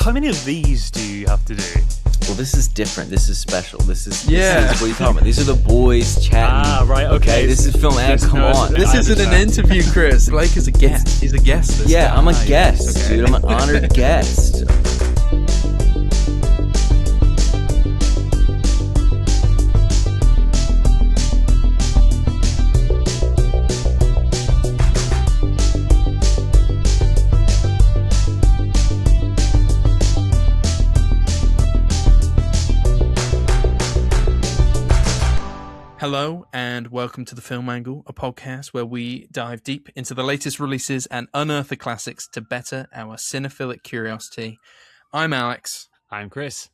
How many of these do you have to do? Well, this is different. This is special. This is Yeah. what are you talking about? These are the boys chatting. Ah, right, okay. This is film ad. Come on. This isn't an interview, Chris. Blake is a guest. He's a guest. This Yeah, time. I'm a guest, Okay. dude. I'm an honored guest. Hello and welcome to The Film Angle, a podcast where we dive deep into the latest releases and unearth the classics to better our cinephilic curiosity. I'm Alex. I'm Chris.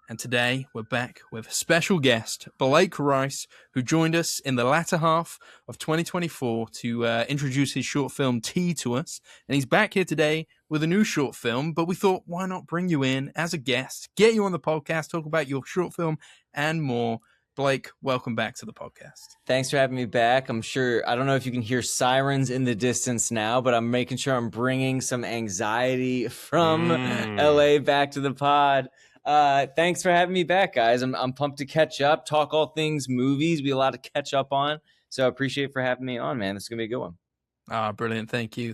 And today we're back with a special guest, Blake Rice, who joined us in the latter half of 2024 to introduce his short film Tea to us. And he's back here today with a new short film, but we thought, why not bring you in as a guest, get you on the podcast, talk about your short film and more. Blake, welcome back to the podcast. Thanks for having me back. I don't know if you can hear sirens in the distance now, but I'm making sure I'm bringing some anxiety from LA back to the pod. Thanks for having me back, guys. I'm pumped to catch up, talk all things movies. Be a lot to catch up on. So I appreciate for having me on, man. This is going to be a good one. Ah, brilliant. Thank you.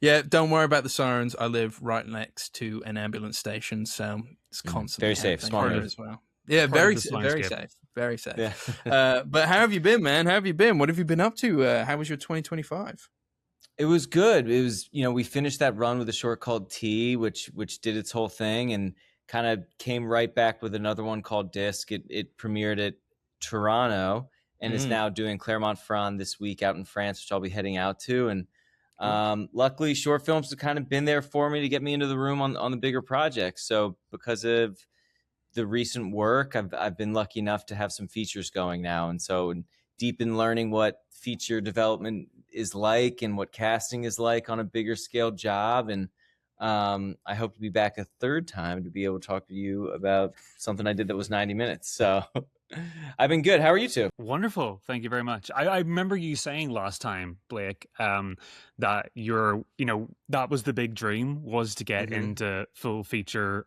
Yeah, don't worry about the sirens. I live right next to an ambulance station, so it's constantly very safe. Smart move as well. Yeah, very safe. Very safe. Yeah. But how have you been, man? How have you been? What have you been up to? How was your 2025? It was good. It was, we finished that run with a short called Tea, which did its whole thing and kind of came right back with another one called Disc. It premiered at Toronto and is now doing Clermont-Ferrand this week out in France, which I'll be heading out to. And luckily, short films have kind of been there for me to get me into the room on the bigger projects. So because of the recent work, I've been lucky enough to have some features going now. And so deep in learning what feature development is like and what casting is like on a bigger scale job. And I hope to be back a third time to be able to talk to you about something I did that was 90 minutes. So I've been good. How are you two? Wonderful. Thank you very much. I remember you saying last time, Blake, that that was the big dream, was to get into full feature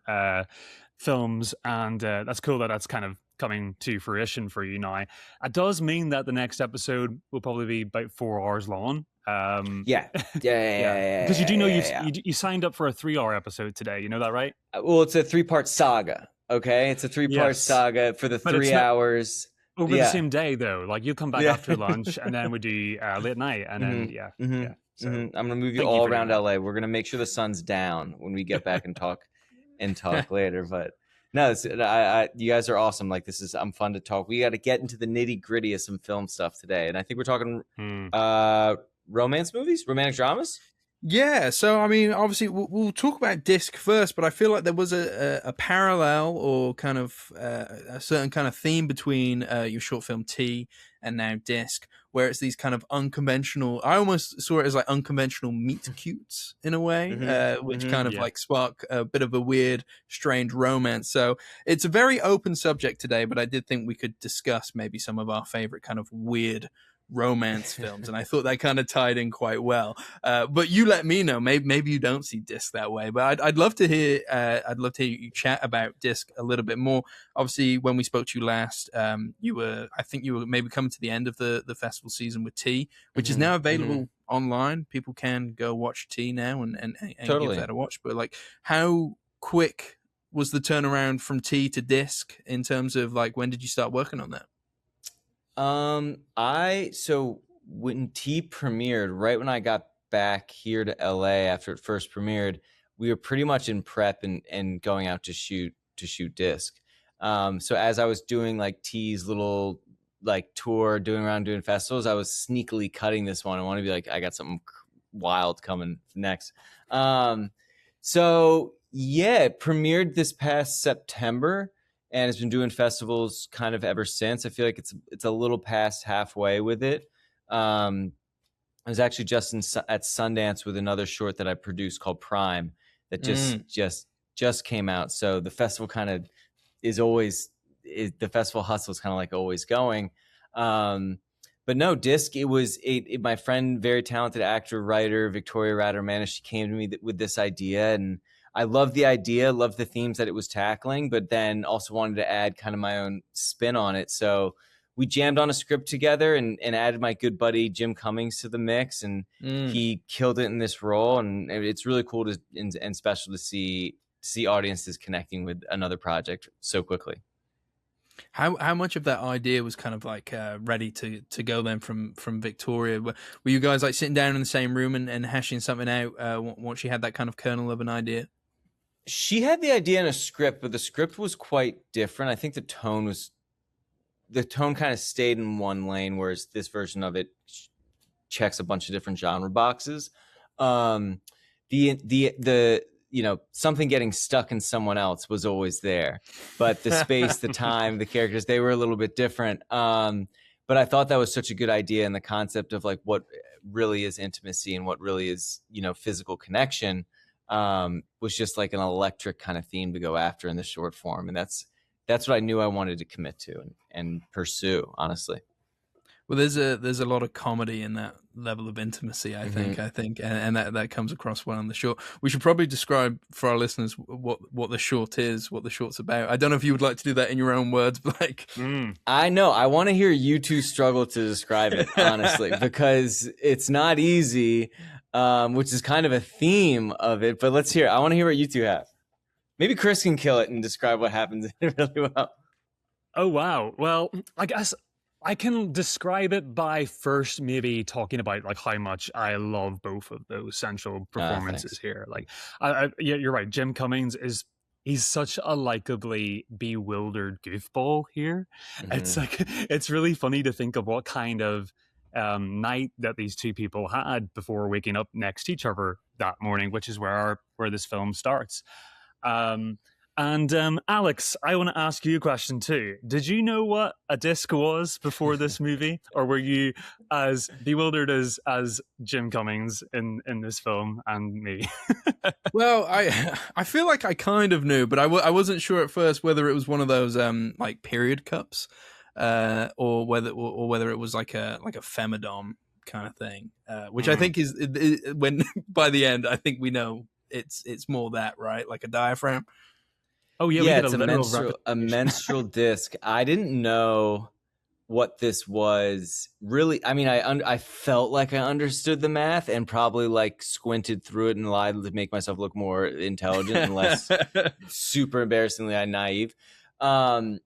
films, and that's cool that that's kind of coming to fruition for you now. It does mean that the next episode will probably be about 4 hours long. Yeah. Because you do know you signed up for a 3-hour episode today. You know that, right? Well, it's a 3-part saga. Okay, it's a 3-part saga for the 3 hours. Over the same day, though. Like, you'll come back after lunch, and then we do late night, and then So I'm gonna move you all around LA. We're gonna make sure the sun's down when we get back and talk later. But no, you guys are awesome. Like, I'm fun to talk. We got to get into the nitty gritty of some film stuff today, and I think we're talking romance movies, romantic dramas. Yeah, so I mean, obviously we'll talk about Disc first, but I feel like there was a parallel or kind of a certain kind of theme between your short film Tea and now Disc, where it's these kind of unconventional. I almost saw it as like unconventional meet cutes in a way, which kind of like spark a bit of a weird, strange romance. So it's a very open subject today, but I did think we could discuss maybe some of our favorite kind of weird romance films, and I thought that kind of tied in quite well. But you let me know. Maybe you don't see Disc that way. But I'd love to hear. I'd love to hear you chat about Disc a little bit more. Obviously, when we spoke to you last, I think you were maybe coming to the end of the festival season with Tea, which is now available online. People can go watch Tea now and Totally. give that a watch. But like, how quick was the turnaround from Tea to Disc in terms of like when did you start working on that? So when Tea premiered, right when I got back here to LA after it first premiered, we were pretty much in prep and going out to shoot Disc. So as I was doing like Tea's little like tour, doing festivals, I was sneakily cutting this one. I want to be like, I got something wild coming next. So yeah, it premiered this past September. And it's been doing festivals kind of ever since. I feel like it's a little past halfway with it. I was actually just at Sundance with another short that I produced called Prime that just came out. So the festival kind of the festival hustle is kind of like always going. But no, Disc, it was my friend, very talented actor, writer, Victoria Raderman, she came to me with this idea, and I loved the idea, loved the themes that it was tackling, but then also wanted to add kind of my own spin on it. So we jammed on a script together and added my good buddy Jim Cummings to the mix, and he killed it in this role. And it's really cool and special to see audiences connecting with another project so quickly. How much of that idea was kind of like ready to go then from Victoria? Were you guys like sitting down in the same room and hashing something out once you had that kind of kernel of an idea? She had the idea in a script, but the script was quite different. I think the tone kind of stayed in one lane, whereas this version of it checks a bunch of different genre boxes. The something getting stuck in someone else was always there, but the space, the time, the characters, they were a little bit different. But I thought that was such a good idea, and the concept of like what really is intimacy and what really is, physical connection, was just like an electric kind of theme to go after in the short form. And that's what I knew I wanted to commit to and pursue, honestly. Well, there's a lot of comedy in that level of intimacy, I think, and that comes across well in the short. We should probably describe for our listeners what the short is, what the short's about. I don't know if you would like to do that in your own words, Blake. I know. I want to hear you two struggle to describe it, honestly, because it's not easy, which is kind of a theme of it. But let's hear. I want to hear what you two have. Maybe Kris can kill it and describe what happens really well. Oh, wow. Well, I guess I can describe it by first maybe talking about like how much I love both of those central performances here. Like, yeah, you're right. Jim Cummings he's such a likably bewildered goofball here. It's really funny to think of what kind of night that these two people had before waking up next to each other that morning, which is where this film starts. Alex, I want to ask you a question too. Did you know what a disc was before this movie, or were you as bewildered as Jim Cummings in this film and me? Well, I feel like I kind of knew, but I wasn't sure at first whether it was one of those like period cups, or whether it was like a femidom kind of thing, which I think is when by the end I think we know it's more that, right, like a diaphragm. Oh yeah, it's a menstrual disc. I didn't know what this was really. I mean, I felt like I understood the math and probably like squinted through it and lied to make myself look more intelligent and less super embarrassingly naive. And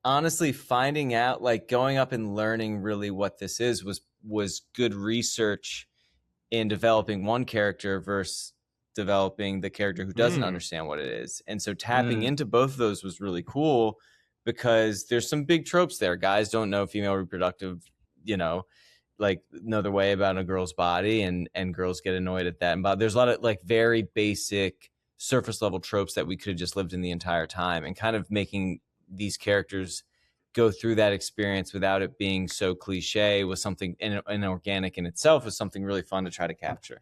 honestly, finding out, like going up and learning really what this is was good research in developing one character versus developing the character who doesn't understand what it is. And so tapping into both of those was really cool, because there's some big tropes there. Guys don't know female reproductive, like know their way about a girl's body, and girls get annoyed at that. And there's a lot of like very basic surface level tropes that we could have just lived in the entire time, and kind of making these characters go through that experience without it being so cliche was something, and organic in itself was something really fun to try to capture.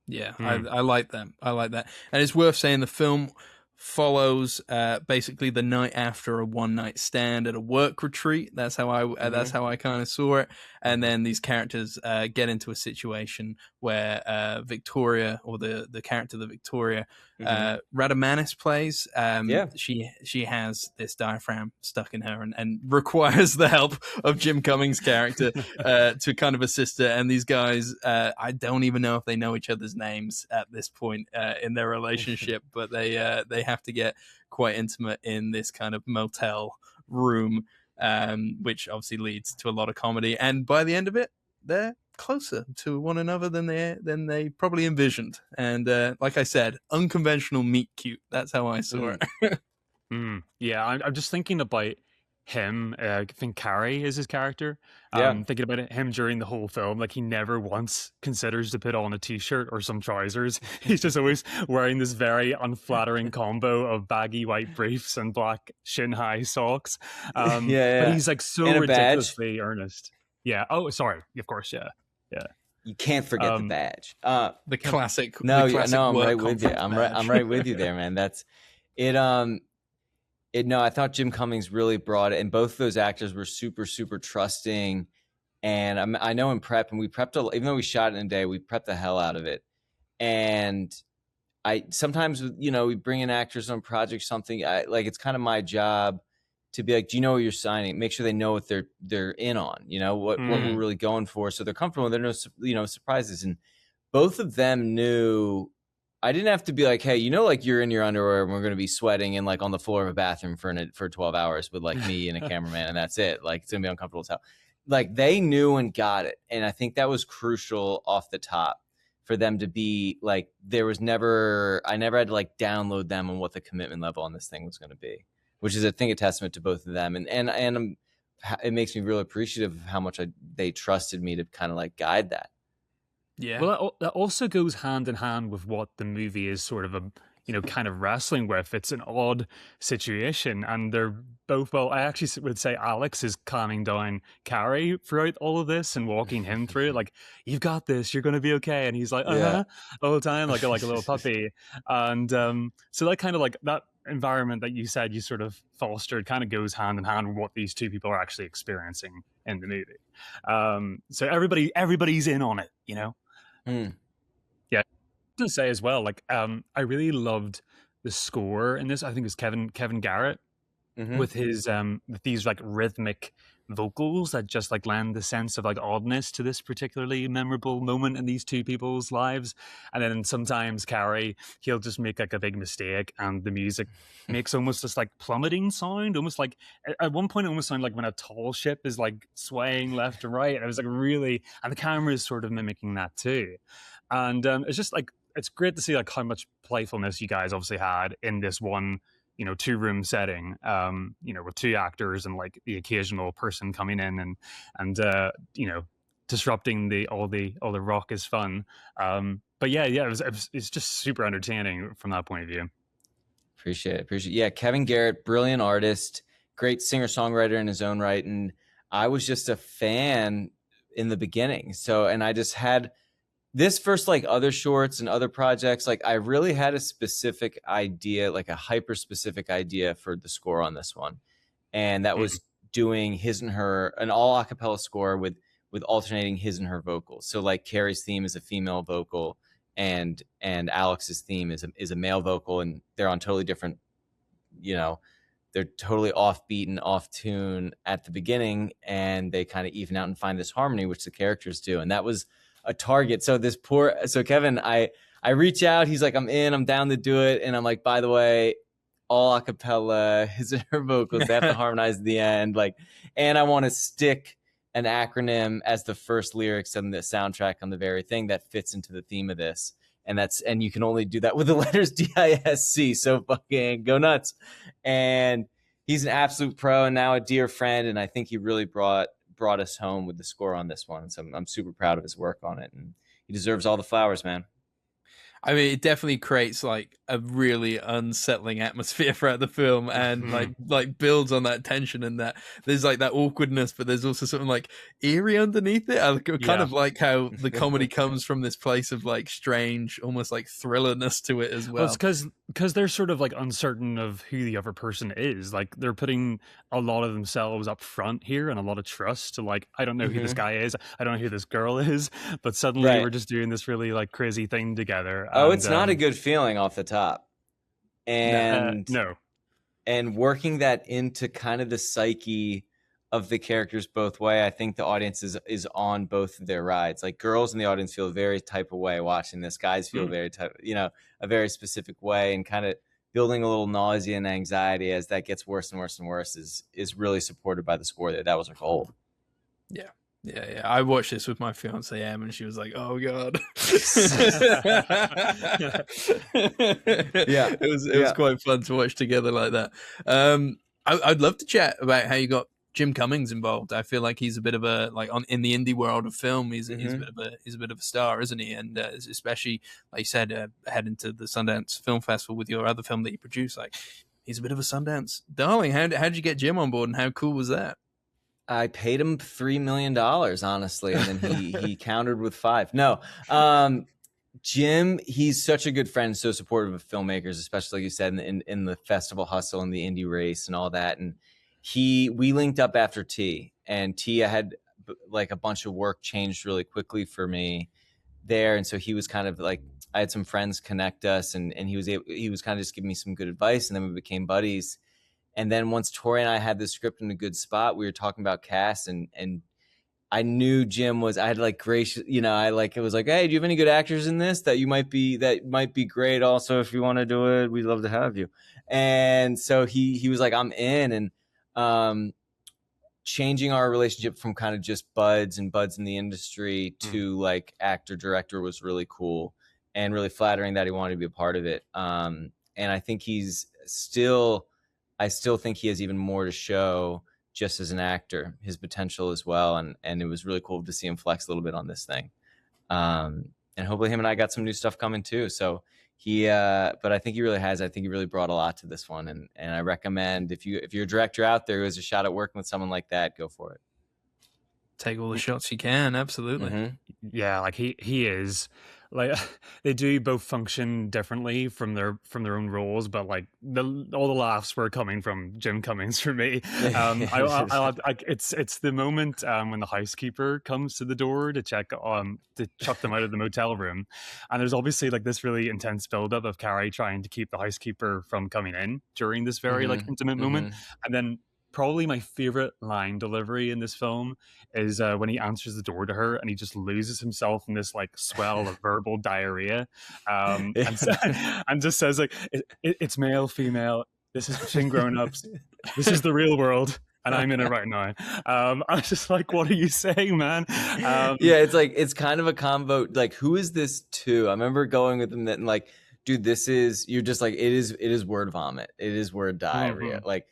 Yeah, I like that. And it's worth saying the film follows basically the night after a one-night stand at a work retreat. That's how I kind of saw it. And then these characters get into a situation where Victoria, or the character that Victoria Radamanis plays, she has this diaphragm stuck in her and requires the help of Jim Cummings' character to kind of assist her. And these guys, I don't even know if they know each other's names at this point in their relationship, but they have to get quite intimate in this kind of motel room, which obviously leads to a lot of comedy. And by the end of it, they're closer to one another than they probably envisioned. And like I said, unconventional meet cute. That's how I saw it. Yeah, I'm just thinking about him. I think Carrie is his character. Thinking about him during the whole film, like he never once considers to put on a t-shirt or some trousers. He's just always wearing this very unflattering combo of baggy white briefs and black shin-high socks. But he's like so ridiculously earnest. Yeah. Oh, sorry. Of course. Yeah. You can't forget the badge. The classic. I'm right with you. I'm right with you there, man. That's it. I thought Jim Cummings really brought it, and both of those actors were super, super trusting. And I know in prep, and we prepped even though we shot it in a day, we prepped the hell out of it. And I sometimes, you know, we bring in actors on projects, something like, it's kind of my job to be like, do you know what you're signing? Make sure they know what they're in on, you know, what we're really going for, so they're comfortable. There are no, you know, surprises. And both of them knew. I didn't have to be like, hey, you know, like, you're in your underwear and we're going to be sweating and like on the floor of a bathroom for 12 hours with like me and a cameraman, and that's it. Like, it's gonna be uncomfortable as hell. Like, they knew and got it, and I think that was crucial off the top for them to be like, I never had to like download them on what the commitment level on this thing was going to be, which is, I think, a testament to both of them. And it makes me real appreciative of how much they trusted me to kind of like guide that. Yeah. Well, that also goes hand in hand with what the movie is sort of kind of wrestling with. It's an odd situation, and they're both, well, I actually would say Alex is calming down Carrie throughout all of this and walking him through it. Like, you've got this, you're going to be okay. And he's like, the whole time, like a little puppy. And so that kind of like that environment that you said you sort of fostered kind of goes hand in hand with what these two people are actually experiencing in the movie. So everybody's in on it, you know? Yeah, to say as well, like, I really loved the score in this. I think it was Kevin Garrett with his with these like rhythmic vocals that just like lend the sense of like oddness to this particularly memorable moment in these two people's lives. And then sometimes Carrie, he'll just make like a big mistake and the music makes almost this like plummeting sound, almost like at one point it almost sounded like when a tall ship is like swaying left and right. And it was like really, and the camera is sort of mimicking that too. And it's just like, it's great to see like how much playfulness you guys obviously had in this one, 2-room setting, with two actors and like the occasional person coming in and disrupting all the raucous fun. But yeah, it's just super entertaining from that point of view. Appreciate it. Yeah, Kevin Garrett, brilliant artist, great singer-songwriter in his own right. And I was just a fan in the beginning. So, and I just had this first, like, other shorts and other projects, like, I really had a specific idea, like a hyper specific idea for the score on this one. And that was doing his and her, an all acapella score with alternating his and her vocals. So like Carrie's theme is a female vocal and Alex's theme is a male vocal, and they're on totally different, they're totally offbeat and off tune at the beginning, and they kind of even out and find this harmony, which the characters do. And that was a target. So Kevin, I reach out, he's like, I'm down to do it. And I'm like, by the way, all acapella, his and her vocals, they have to harmonize at the end. Like, and I want to stick an acronym as the first lyrics on the soundtrack on the very thing that fits into the theme of this. And you can only do that with the letters DISC. So fucking go nuts. And he's an absolute pro and now a dear friend. And I think he really brought us home with the score on this one. So I'm super proud of his work on it, and he deserves all the flowers, man. I mean, it definitely creates like a really unsettling atmosphere throughout the film, and like builds on that tension, and that there's like that awkwardness, but there's also something like eerie underneath it. I kind of like how the comedy comes from this place of like strange, almost like thrillerness to it as well. Well, it's because they're sort of like uncertain of who the other person is. Like, they're putting a lot of themselves up front here and a lot of trust to like, I don't know who this guy is, I don't know who this girl is, but suddenly we're just doing this really like crazy thing together. Oh, it's not a good feeling off the top. And no. And working that into kind of the psyche of the characters both way, I think the audience is on both of their rides. Like, girls in the audience feel a very type of way watching this. Guys feel very a very specific way, and kind of building a little nausea and anxiety as that gets worse and worse and worse is really supported by the score there. That was our goal. Yeah. Yeah. I watched this with my fiance Em, and she was like, "Oh God." Yeah, it was quite fun to watch together like that. I'd love to chat about how you got Jim Cummings involved. I feel like he's a bit of a in the indie world of film. He's a bit of a star, isn't he? And especially like you said, heading to the Sundance Film Festival with your other film that you produced. Like, he's a bit of a Sundance darling. How did you get Jim on board, and how cool was that? I paid him $3 million, honestly, and then he countered with 5. No, Jim, he's such a good friend, so supportive of filmmakers, especially like you said in the festival hustle and the indie race and all that. And we linked up after T, and I had like a bunch of work changed really quickly for me there. And so he was kind of like, I had some friends connect us, and he was kind of just giving me some good advice, and then we became buddies. And then once Tori and I had the script in a good spot, we were talking about cast, and I knew Jim was, I had like gracious, you know, it was like, hey, do you have any good actors in this that might be great? Also, if you want to do it, we'd love to have you. And so he was like, I'm in. And changing our relationship from kind of just buds in the industry to like actor director was really cool and really flattering that he wanted to be a part of it. And I think I still think he has even more to show just as an actor, his potential as well. And it was really cool to see him flex a little bit on this thing. And hopefully him and I got some new stuff coming too. So but I think he really has. I think he really brought a lot to this one. And I recommend if you're a director out there who has a shot at working with someone like that, go for it. Take all the shots you can. Absolutely. Mm-hmm. Yeah, like he is. Like they do both function differently from their own roles, but like all the laughs were coming from Jim Cummings for me. It's the moment when the housekeeper comes to the door to chuck them out of the motel room, and there's obviously like this really intense buildup of Carrie trying to keep the housekeeper from coming in during this very like intimate moment, and then probably my favorite line delivery in this film is when he answers the door to her and he just loses himself in this like swell of verbal diarrhea, and just says like, it's male, female, this is between grown-ups, this is the real world, and I'm in it right now. I was just like, what are you saying, man? Yeah, it's like, it's kind of a combo. Like, who is this to? I remember going with him that, and like, dude, you're just like, it is word vomit. It is word diarrhea. Like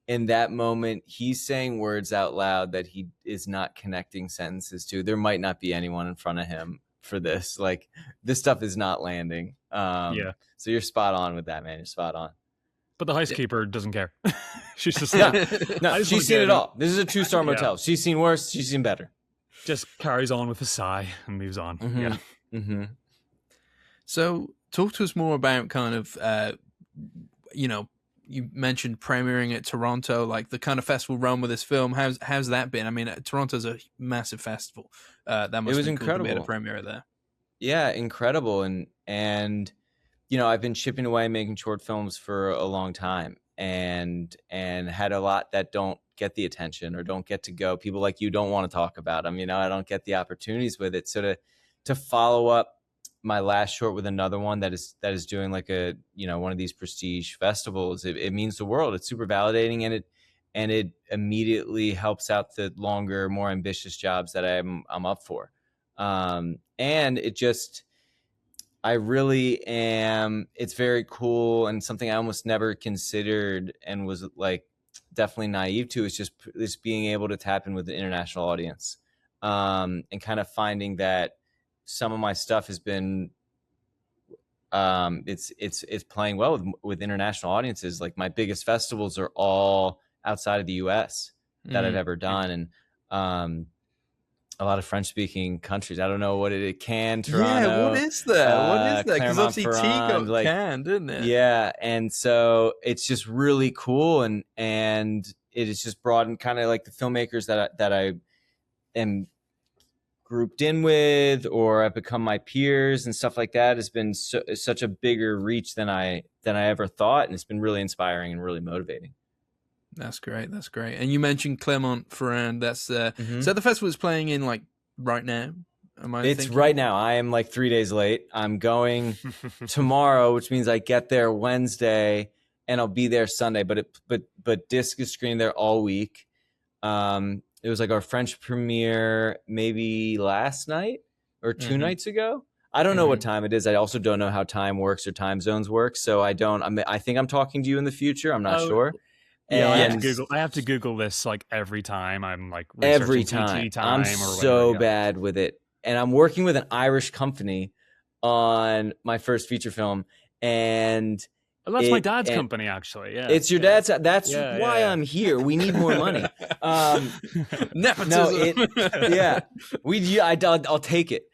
in that moment, he's saying words out loud that he is not connecting sentences to. There might not be anyone in front of him for this. Like, this stuff is not landing. So you're spot on with that, man. You're spot on. But the housekeeper doesn't care. She's just like, no, she's seen it all. This is a 2-star motel. Yeah. She's seen worse. She's seen better. Just carries on with a sigh and moves on. Yeah. Mm-hmm. So talk to us more about kind of, you mentioned premiering at Toronto, like the kind of festival run with this film. How's that been? I mean, Toronto's a massive festival. That must be incredible. Cool to be at a premiere there. Yeah, incredible. And I've been chipping away making short films for a long time, and had a lot that don't get the attention or don't get to go. People like you don't want to talk about them. I don't get the opportunities with it. So to follow up my last short with another one that is doing like a one of these prestige festivals, it means the world. It's super validating, and it immediately helps out the longer, more ambitious jobs that I'm up for. And I really am. It's very cool, and something I almost never considered and was like definitely naive to is just this being able to tap in with the international audience, and kind of finding that some of my stuff has been it's playing well with international audiences. Like, my biggest festivals are all outside of the US that I've ever done, and a lot of French speaking countries. I don't know what it can Toronto. Yeah, what is that? Because obviously T got like, canned, didn't it? Yeah, and so it's just really cool, and it has just broadened kind of like the filmmakers that I am grouped in with, or I've become my peers and stuff like that, has been such a bigger reach than I ever thought, and it's been really inspiring and really motivating. That's great. And you mentioned Clermont-Ferrand. That's so the festival is playing in like right now. It's right now. I am like 3 days late. I'm going tomorrow, which means I get there Wednesday and I'll be there Sunday. But Disc is screening there all week. It was like our French premiere maybe last night or 2 nights ago. I don't know what time it is. I also don't know how time works or time zones work. So I think I'm talking to you in the future. I'm not sure. Yeah, I have to Google this like every time I'm like every time. I'm so bad with it, and I'm working with an Irish company on my first feature film, and that's my dad's company actually. Yeah, it's your dad's. That's why I'm here. We need more money. Nepotism. I'll take it.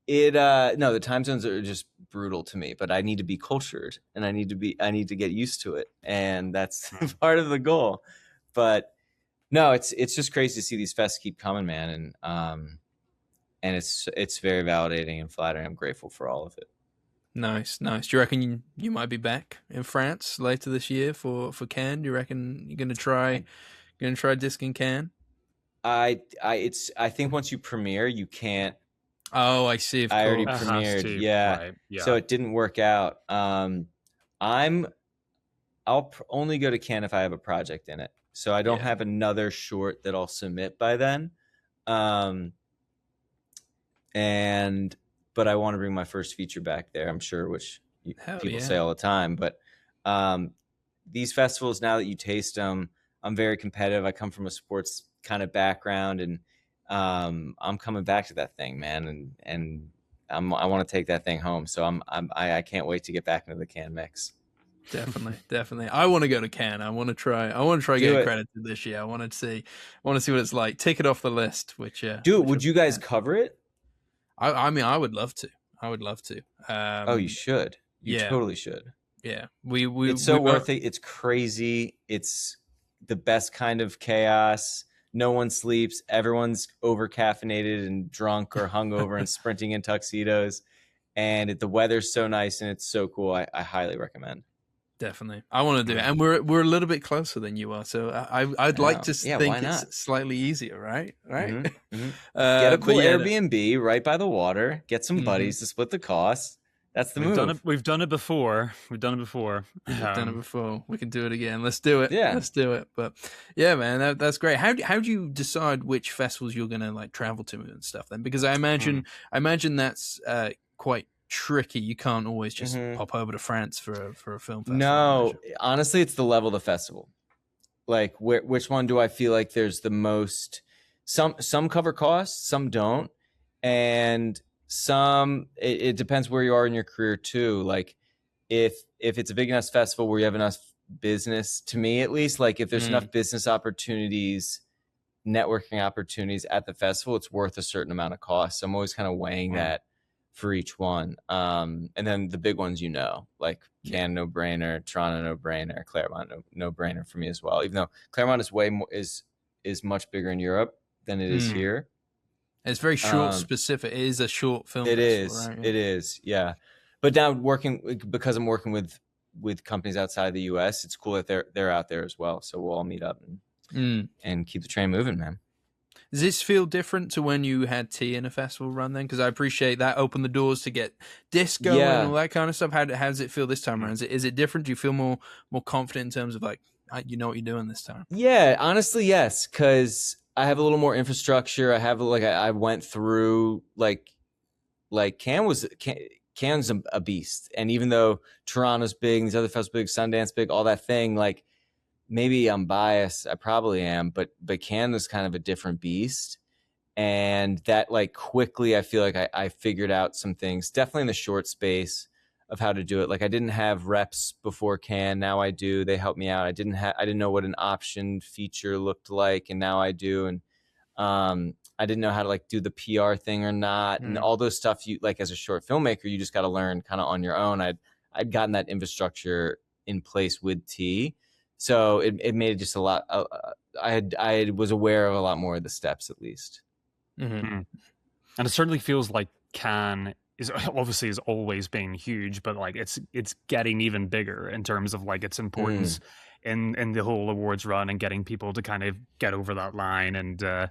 The time zones are just brutal to me, but I need to be cultured, and I need to get used to it, and that's part of the goal. But no, it's just crazy to see these fests keep coming, man. And and it's very validating and flattering. I'm grateful for all of it. Nice. Do you reckon you might be back in France later this year for Cannes? Do you reckon you're gonna try Disc in Cannes? I think once you premiere, you can't. Oh, I see. Of I already course. premiered, yeah. Right. Yeah. So it didn't work out. I'll only go to Cannes if I have a project in it. So I don't have another short that I'll submit by then. But I want to bring my first feature back there, I'm sure, which people say all the time. But these festivals, now that you taste them, I'm very competitive. I come from a sports kind of background, and I'm coming back to that thing, man. And I want to take that thing home. So I can't wait to get back into the Cannes mix. Definitely. I want to go to Cannes. I want to try getting credited this year. I want to see what it's like. Take it off the list. Would you guys cover it? I mean, I would love to. You should. You totally should. Yeah, it's so worth it. It's crazy. It's the best kind of chaos. No one sleeps. Everyone's over caffeinated and drunk or hungover and sprinting in tuxedos. And the weather's so nice and it's so cool. I highly recommend. Definitely, I want to do it, and we're a little bit closer than you are, so I'd like to think it's slightly easier, right? Mm-hmm. Get a cool Airbnb right by the water. Get some buddies to split the cost. That's the move. We've done it before. We can do it again. Let's do it. Yeah, let's do it. But yeah, man, that's great. How do you decide which festivals you're gonna like travel to and stuff then? Because I imagine that's quite tricky. You can't always just pop over to France for a film festival. No, honestly, it's the level of the festival. Like, which one do I feel like there's the most? Some cover costs, some don't, and some it depends where you are in your career too. Like, if it's a big enough festival where you have enough business, to me at least, like if there's enough business opportunities, networking opportunities at the festival, it's worth a certain amount of cost. So I'm always kind of weighing that for each one. And then the big ones, like Cannes, no brainer, Toronto, no brainer, Claremont, no brainer for me as well. Even though Claremont is way more is much bigger in Europe than it is here. It's very short specific. It is a short film. It festival, is. Right? It is. Yeah. But now because I'm working with companies outside the US, it's cool that they're out there as well. So we'll all meet up and keep the train moving, man. Does this feel different to when you had tea in a festival run then? Because I appreciate that opened the doors to get disco and all that kind of stuff. How does it feel this time around? Is it different? Do you feel more confident in terms of like, you know what you're doing this time? Yeah, honestly, yes. Because I have a little more infrastructure. I have I went through like Cannes a beast. And even though Toronto's big, these other festivals big, Sundance big, all that thing, like, maybe I'm biased. I probably am, but Cannes is kind of a different beast. And that, like, quickly, I feel like I figured out some things, definitely in the short space of how to do it. Like, I didn't have reps before Cannes. Now I do. They helped me out. I didn't know what an option feature looked like, and now I do. And I didn't know how to like do the PR thing or not. And all those stuff you like as a short filmmaker, you just got to learn kind of on your own. I'd gotten that infrastructure in place with T. So it made it just a lot. I was aware of a lot more of the steps, at least. And it certainly feels like Cannes is always been huge, but like it's getting even bigger in terms of like its importance in the whole awards run and getting people to kind of get over that line. And it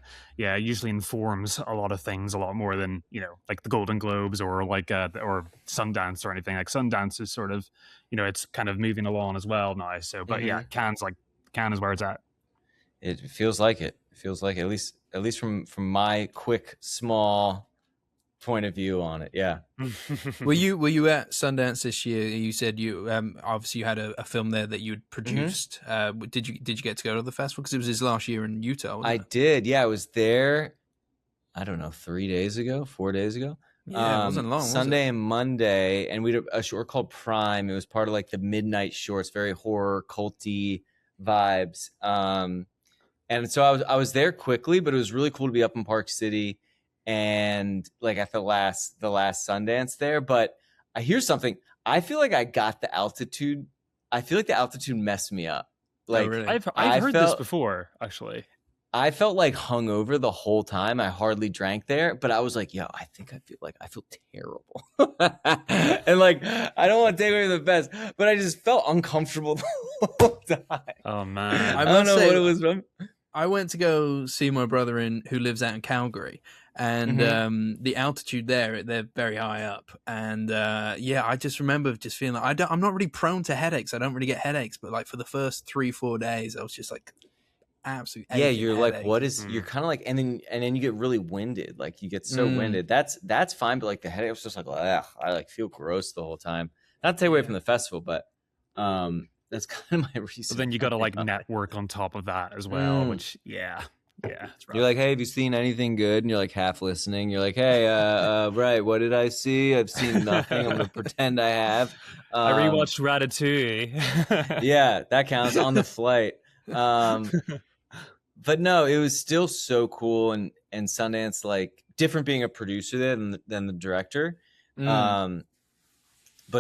usually informs a lot of things a lot more than like the Golden Globes or like or Sundance or anything. Like Sundance is sort of it's kind of moving along as well now. So but Cannes is where it's at. It feels like it. It feels like it, at least from my quick small point of view on it. Yeah. Were you at Sundance this year? You said you obviously you had a film there that you'd produced. Did you get to go to the festival? Because it was his last year in Utah, wasn't it? Did. Yeah, I was there, I don't know, 4 days ago. Yeah, it wasn't long, Sunday and Monday, and we did a short called Prime. It was part of like the midnight shorts, very horror culty vibes. And so I was there quickly, but it was really cool to be up in Park City and like at the last Sundance there. But I hear something. I feel like I got the altitude. I feel like the altitude messed me up. Like, really? I've heard this before, actually. I felt like hungover the whole time. I hardly drank there, but I was like, yo, I feel terrible. And like, I don't want to take away the best, but I just felt uncomfortable the whole time. Oh man. I don't know what it was from. I went to go see my brother who lives out in Calgary, and the altitude there, they're very high up. And I just remember just feeling like I'm not really prone to headaches. I don't really get headaches, but like for the first 3-4 days, I was just like absolutely you're headache. like, what is you're kind of like, and then you get really winded, like you get so winded. That's fine, but like the headache was just like, ugh, I like feel gross the whole time. Not to take away from the festival, but that's kind of my reason. But then you got to like network on top of that as well, which you're like, hey, have you seen anything good? And you're like half listening. You're like, hey, right, what did I see? I've seen nothing. I'm gonna pretend I have. I rewatched Ratatouille. Yeah, that counts on the flight. But no, it was still so cool, and Sundance, like different being a producer there than the director, but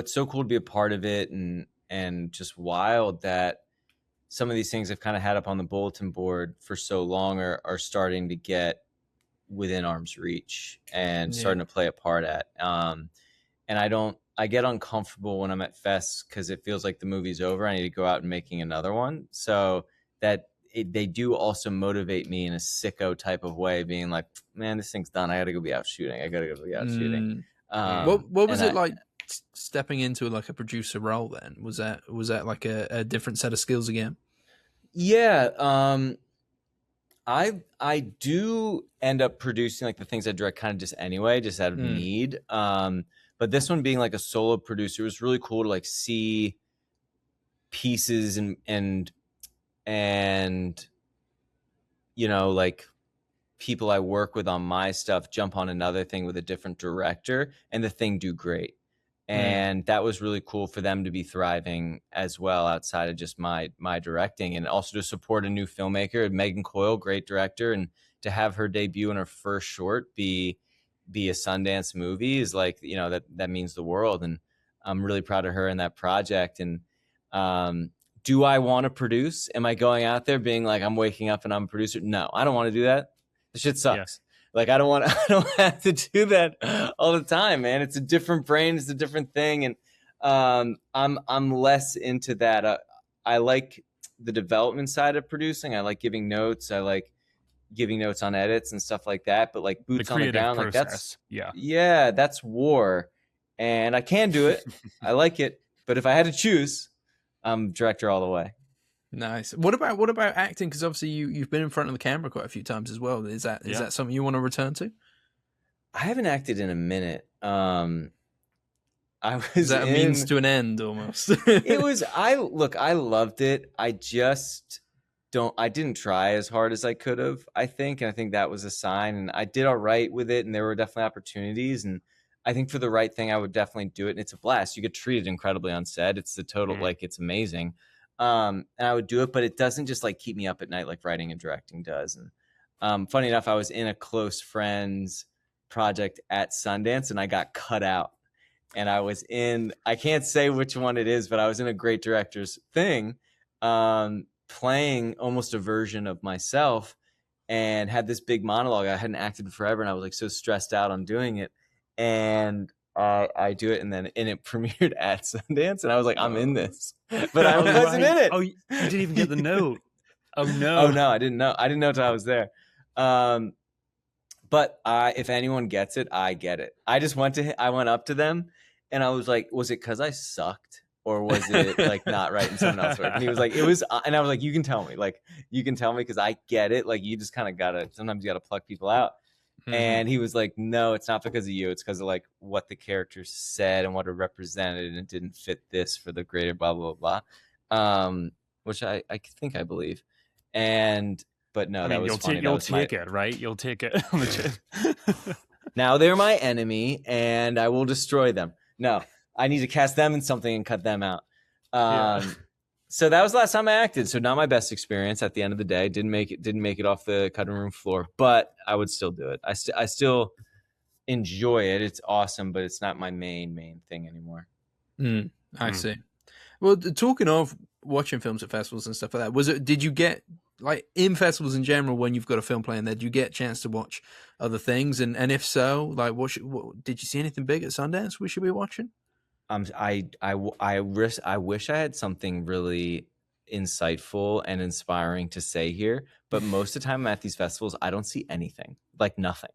so cool to be a part of it, and just wild that some of these things I've kind of had up on the bulletin board for so long are starting to get within arm's reach and starting to play a part at. And I get uncomfortable when I'm at fests because it feels like the movie's over. I need to go out and making another one. So that they do also motivate me in a sicko type of way, being like, man, this thing's done. I got to go be out shooting. Shooting. What was it like stepping into like a producer role then? Was that like a different set of skills again? Yeah. I do end up producing like the things I direct kind of just anyway, just out of need. But this one being like a solo producer, it was really cool to like see pieces and you know, like people I work with on my stuff jump on another thing with a different director and the thing do great. And that was really cool for them to be thriving as well outside of just my directing, and also to support a new filmmaker, Megan Coyle, great director, and to have her debut in her first short be a Sundance movie is like, you know, that means the world. And I'm really proud of her in that project. And do I want to produce? Am I going out there being like, I'm waking up and I'm a producer? No, I don't want to do that. The shit sucks. Yeah. Like, I don't have to do that all the time, man. It's a different brain. It's a different thing. And I'm less into that. I like the development side of producing. I like giving notes. I like giving notes on edits and stuff like that. But like boots on the ground, process. Like that's war. And I can do it. I like it. But if I had to choose, I'm director all the way. Nice. What about acting? Because obviously you've been in front of the camera quite a few times as well. Is that something you want to return to? I haven't acted in a minute. I was. Is that a means to an end almost? It was. I loved it. I just don't. I didn't try as hard as I could have. I think that was a sign. And I did all right with it. And there were definitely opportunities. And I think for the right thing, I would definitely do it. And it's a blast. You get treated incredibly on set. It's the total like it's amazing. And I would do it, but it doesn't just like keep me up at night like writing and directing does. And funny enough, I was in a close friend's project at Sundance and I got cut out. And I was I can't say which one it is, but I was in a great director's thing, playing almost a version of myself, and had this big monologue. I hadn't acted forever, and I was like so stressed out on doing it. And I do it, and it premiered at Sundance, and I was like, I'm in this, but I wasn't in it. Oh, you didn't even get the note. Oh no. Oh no, I didn't know until I was there. But if anyone gets it, I get it. I went up to them, and I was like, was it because I sucked, or was it like not right and someone else worked? And he was like, it was, and I was like, you can tell me because I get it. Like, you just kind of sometimes you gotta pluck people out. And he was like, no, it's not because of you. It's because of like what the character said and what it represented, and it didn't fit this for the greater blah, blah, blah. Which I think I believe. But no, that was funny. You'll take it, right? You'll take it on the chin. Now they're my enemy and I will destroy them. No, I need to cast them in something and cut them out. So that was the last time I acted. So not my best experience at the end of the day. Didn't make it off the cutting room floor, but I would still do it. I still enjoy it. It's awesome, but it's not my main thing anymore. I see. Well, talking of watching films at festivals and stuff like that, did you get like in festivals in general, when you've got a film playing there, do you get a chance to watch other things? And if so, like what did you see anything big at Sundance we should be watching? I wish I had something really insightful and inspiring to say here, but most of the time I'm at these festivals, I don't see anything, like nothing.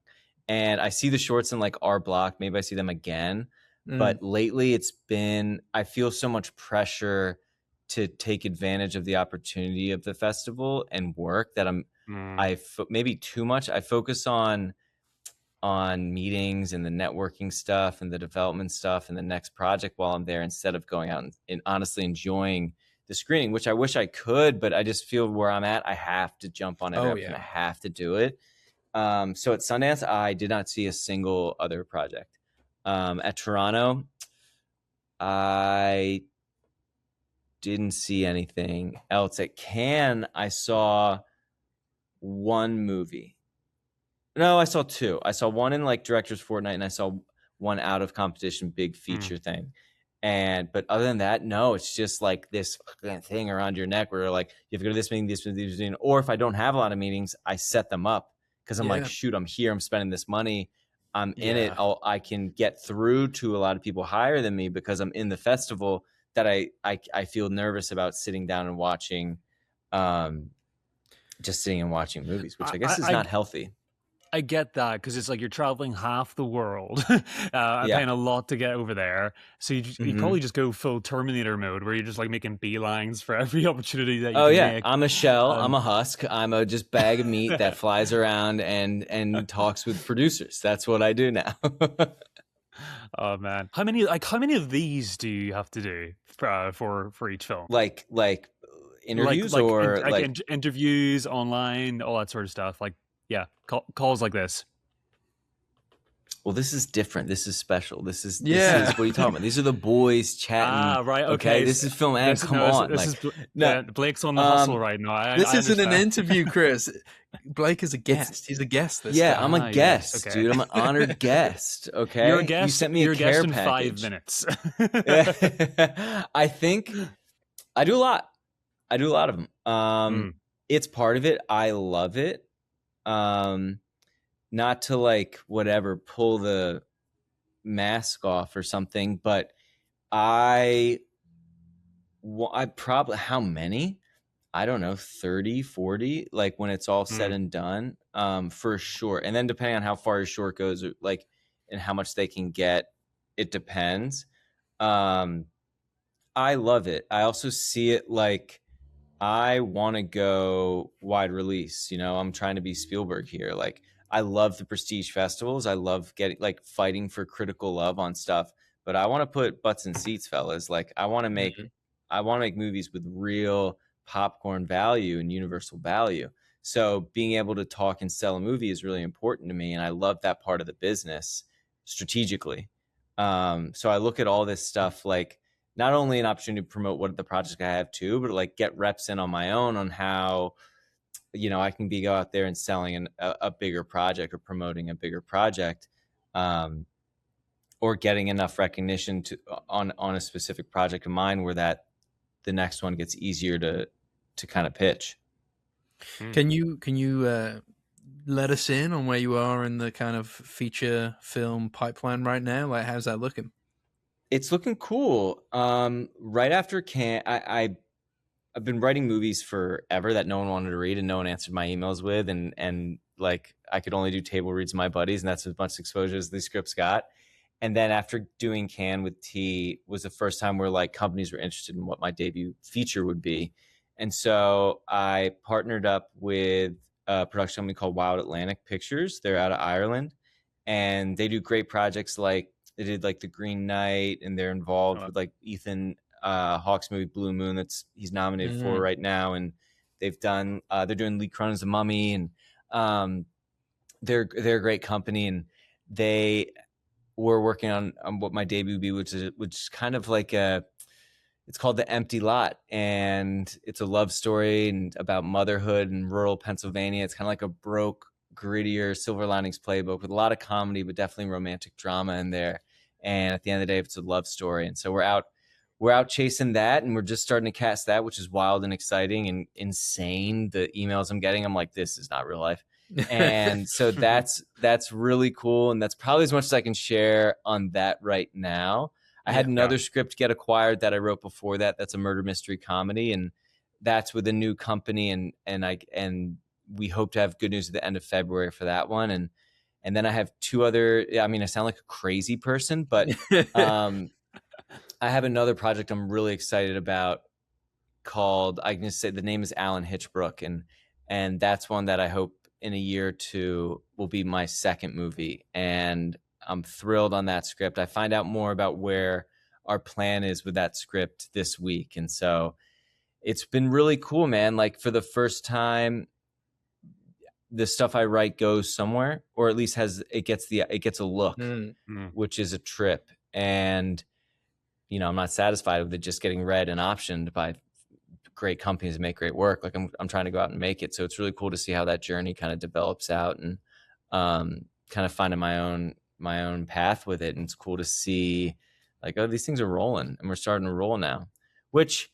And I see the shorts in like our block, maybe I see them again, but lately it's been, I feel so much pressure to take advantage of the opportunity of the festival and work that maybe too much. I focus on meetings and the networking stuff and the development stuff and the next project while I'm there, instead of going out and honestly enjoying the screening, which I wish I could, but I just feel where I'm at, I have to jump on it and I have to do it. So at Sundance, I did not see a single other project. At Toronto, I didn't see anything else. At Cannes, I saw one movie. No, I saw two. I saw one in like Director's Fortnight, and I saw one out of competition big feature thing. But other than that, no, it's just like this thing around your neck where like you have to go to this meeting, this meeting, or if I don't have a lot of meetings, I set them up because I'm like, shoot, I'm here, I'm spending this money, I'm in it. I can get through to a lot of people higher than me because I'm in the festival, that I feel nervous about sitting down and watching, just sitting and watching movies, which I guess is not healthy. I get that, because it's like you're traveling half the world, paying a lot to get over there. So you probably just go full Terminator mode, where you're just like making beelines for every opportunity that you can make. I'm a shell. I'm a husk. I'm a just bag of meat that flies around and talks with producers. That's what I do now. Oh man, how many of these do you have to do for each film? Like interviews or interviews online, all that sort of stuff. Like. Yeah, calls like this. Well, this is different. This is special. This is what are you talking about? These are the boys chatting. Ah, right. Okay. This is film. And come on. Blake's on the hustle right now. This isn't an interview, Chris. Blake is a guest. He's a guest this time. I'm a guest, dude. I'm an honored guest. Okay. You're a guest. You sent me a care package. In 5 minutes. I think I do a lot. I do a lot of them. It's part of it. I love it. Not to like whatever pull the mask off or something, but I probably, how many? I don't know, 30, 40, like when it's all said and done, for sure. And then depending on how far your short goes, like, and how much they can get, it depends. I love it. I also see it like, I want to go wide release. I'm trying to be Spielberg here. Like, I love the prestige festivals. I love fighting for critical love on stuff, but I want to put butts in seats, fellas. Like, I want to make movies with real popcorn value and universal value. So being able to talk and sell a movie is really important to me. And I love that part of the business strategically. So I look at all this stuff like, not only an opportunity to promote what the project I have too, but like get reps in on my own on how, I can go out there and selling a bigger project or promoting a bigger project, or getting enough recognition on a specific project of mine where that the next one gets easier to kind of pitch. Can you let us in on where you are in the kind of feature film pipeline right now? Like, how's that looking? It's looking cool. Right after Cannes, I've been writing movies forever that no one wanted to read and no one answered my emails with, and like I could only do table reads with my buddies, and that's as much exposure as these scripts got. And then after doing Cannes with T was the first time where like companies were interested in what my debut feature would be, and so I partnered up with a production company called Wild Atlantic Pictures. They're out of Ireland, and they do great projects like. They did like The Green Knight, and they're involved with like Ethan Hawke's movie Blue Moon he's nominated for right now, and they've done they're doing Lee Cronin's The Mummy, and they're a great company, and they were working on what my debut would be, which is kind of like it's called The Empty Lot, and it's a love story and about motherhood in rural Pennsylvania. It's kind of like a broke, grittier Silver Linings Playbook with a lot of comedy, but definitely romantic drama in there. And at the end of the day, it's a love story. And so we're out we're out chasing that, and we're just starting to cast that, which is wild and exciting and insane. The emails I'm getting, I'm like, this is not real life. And so that's really cool. And that's probably as much as I can share on that right now. I had another script get acquired that I wrote before that. That's a murder mystery comedy. And that's with a new company. And we hope to have good news at the end of February for that one. And then I have two other, I mean, I sound like a crazy person, but I have another project I'm really excited about called, I can just say the name is Alan Hitchbrook. And that's one that I hope in a year or two will be my second movie. And I'm thrilled on that script. I find out more about where our plan is with that script this week. And so it's been really cool, man. Like for the first time, the stuff I write goes somewhere, or at least it gets a look, which is a trip. And, you know, I'm not satisfied with it just getting read and optioned by great companies that make great work. Like I'm trying to go out and make it. So it's really cool to see how that journey kind of develops out and kind of finding my own path with it. And it's cool to see like, oh, these things are rolling and we're starting to roll now, which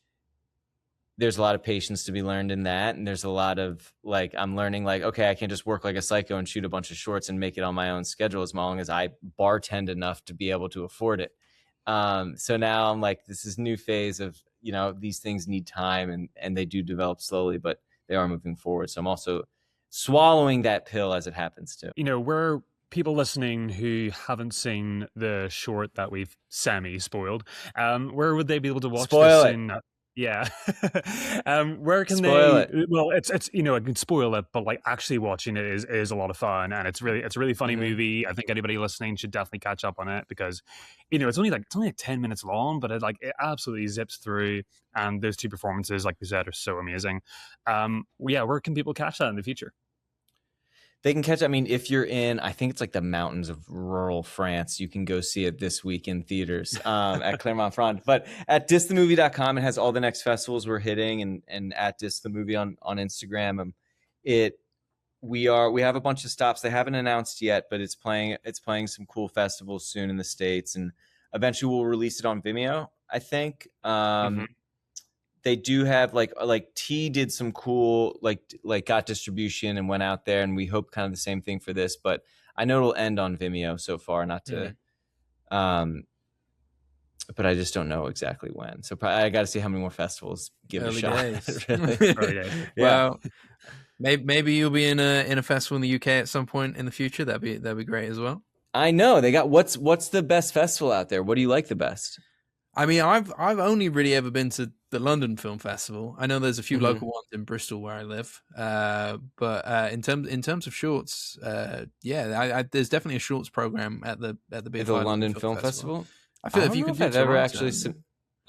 there's a lot of patience to be learned in that. And there's a lot of like, I'm learning like, okay, I can't just work like a psycho and shoot a bunch of shorts and make it on my own schedule as long as I bartend enough to be able to afford it. So now I'm like, this is new phase of, you know, these things need time and they do develop slowly, but they are moving forward. So I'm also swallowing that pill as it happens to. You know, where people listening who haven't seen the short that we've semi-spoiled, where would they be able to watch this? Yeah. Where can spoil it? Well, it's you know, I can spoil it, but like actually watching it is a lot of fun, and it's a really funny movie. I think anybody listening should definitely catch up on it because, you know, it's only like 10 minutes long, but it absolutely zips through, and those two performances, like we said, are so amazing. Where can people catch that in the future? They can catch, I mean, if you're in, I think it's like the mountains of rural France, you can go see it this week in theaters at Clermont-Ferrand. But at disthemovie.com, it has all the next festivals we're hitting, and at disthemovie on Instagram. We have a bunch of stops. They haven't announced yet, but it's playing some cool festivals soon in the States, and eventually we'll release it on Vimeo, I think. They do have like T did some cool like got distribution and went out there, and we hope kind of the same thing for this, but I know it'll end on Vimeo so far, not to but I just don't know exactly when. So I got to see how many more festivals give it a shot. Really? Well, maybe you'll be in a festival in the UK at some point in the future. That'd be great as well. I know they got what's the best festival out there? What do you like the best? I mean, I've only really ever been to the London Film Festival. I know there's a few local ones in Bristol where I live, but in terms of shorts, there's definitely a shorts program at the big London Film Festival. I feel if you could do Toronto,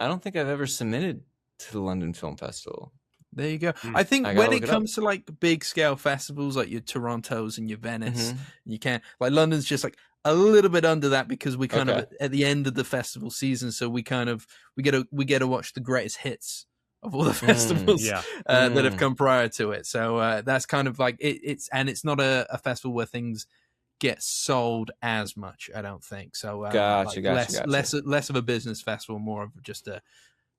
I don't think I've ever submitted to the London Film Festival. There you go. I think when it comes to like big scale festivals, like your Torontos and your Venice, you can't, like London's just like a little bit under that because we kind of at the end of the festival season, so we get to watch the greatest hits of all the festivals that have come prior to it. So that's kind of like it's not a festival where things get sold as much, I don't think. So less of a business festival, more of just the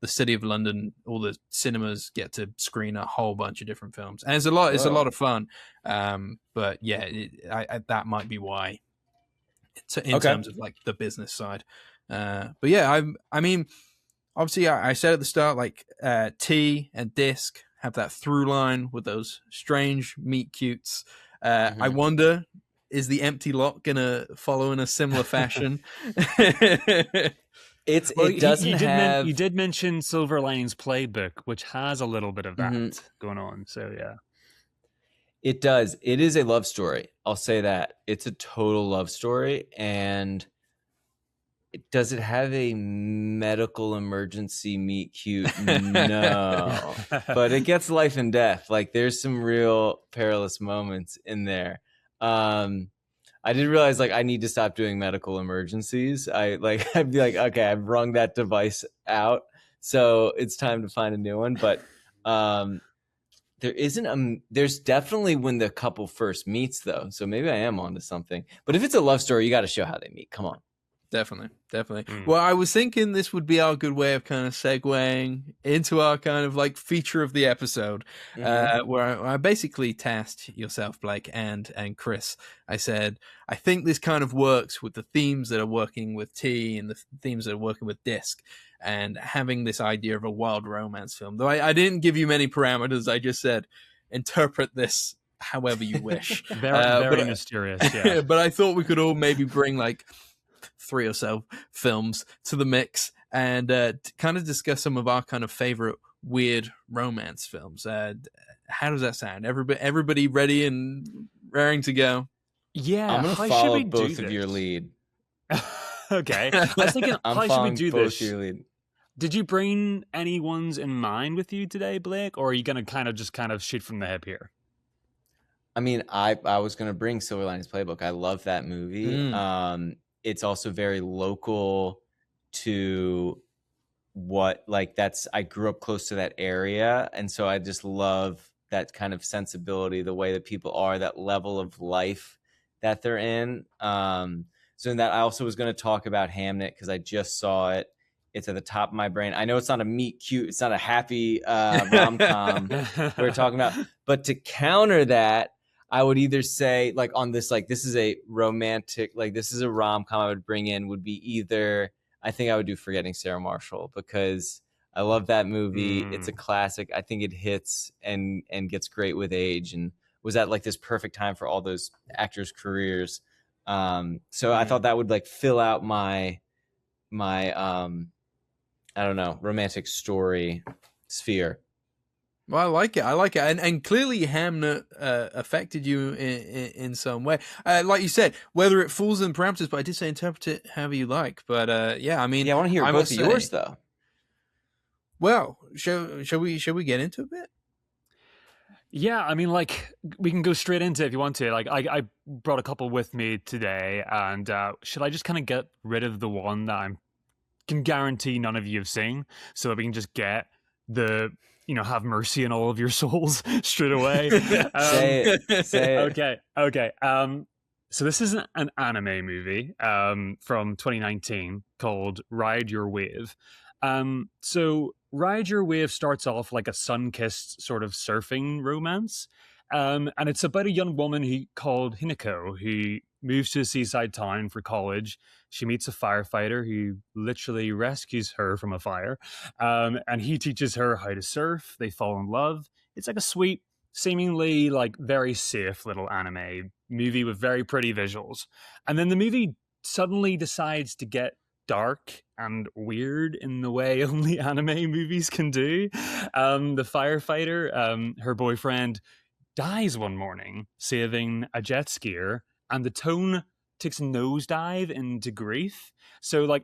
City of London. All the cinemas get to screen a whole bunch of different films, and it's a lot of fun. But yeah, that might be why. In terms of like the business side, but yeah, I mean, obviously, I said at the start, like T and Disc have that through line with those strange meet cutes. I wonder, is the Empty Lot gonna follow in a similar fashion? You did mention Silver Linings Playbook, which has a little bit of that going on. So yeah. It does. It is a love story. I'll say that. It's a total love story. And does it have a medical emergency meet cute? No. But it gets life and death. Like there's some real perilous moments in there. I didn't realize like I need to stop doing medical emergencies. I'd be like, okay, I've wrung that device out. So it's time to find a new one. But there's definitely when the couple first meets though. So maybe I am onto something. But if it's a love story, you got to show how they meet. Come on. Definitely. Well, I was thinking this would be our good way of kind of segueing into our kind of like feature of the episode, where I basically tasked yourself, Blake, and Chris. I said, I think this kind of works with the themes that are working with T and the themes that are working with Disc, and having this idea of a wild romance film. Though I didn't give you many parameters. I just said, interpret this however you wish. Very mysterious, yeah. But I thought we could all maybe bring like 3 or so films to the mix and kind of discuss some of our kind of favorite weird romance films. How does that sound? Everybody ready and raring to go? Yeah, I'm gonna follow both of your lead. Okay, I was thinking, how should we do this? Your lead. Did you bring any ones in mind with you today, Blake, or are you gonna kind of shoot from the hip here? I mean, I was gonna bring Silver Linings Playbook. I love that movie. It's also very local to what, like, I grew up close to that area. And so I just love that kind of sensibility, the way that people are, that level of life that they're in. So in that, I also was going to talk about Hamnet because I just saw it. It's at the top of my brain. I know it's not a meet cute, it's not a happy rom-com we're talking about. But to counter that, I would either say, like, on this, like, this is a romantic, like, this is a rom-com I would bring in, would be either, I think I would do Forgetting Sarah Marshall, because I love that movie. It's a classic. I think it hits and gets great with age, and was at like this perfect time for all those actors' careers. So I thought that would like fill out my I don't know, romantic story sphere. Well, I like it. And clearly Hamnet affected you in some way. Like you said, whether it falls in parameters, but I did say interpret it however you like. But yeah, I mean, I want to hear both of yours though. Well, shall we get into a bit? Yeah, I mean, like, we can go straight into it if you want to. Like, I brought a couple with me today, and should I just kind of get rid of the one that I can guarantee none of you have seen, so that we can just get the, have mercy on all of your souls straight away? Say it. Okay. So this is an anime movie from 2019 called Ride Your Wave. So Ride Your Wave starts off like a sun-kissed sort of surfing romance. And it's about a young woman called Hinako who moves to a seaside town for college. She meets a firefighter who literally rescues her from a fire. And he teaches her how to surf. They fall in love. It's like a sweet, seemingly like very safe little anime movie with very pretty visuals. And then the movie suddenly decides to get dark and weird in the way only anime movies can do. The firefighter, her boyfriend, dies one morning saving a jet skier, and the tone takes a nosedive into grief. So like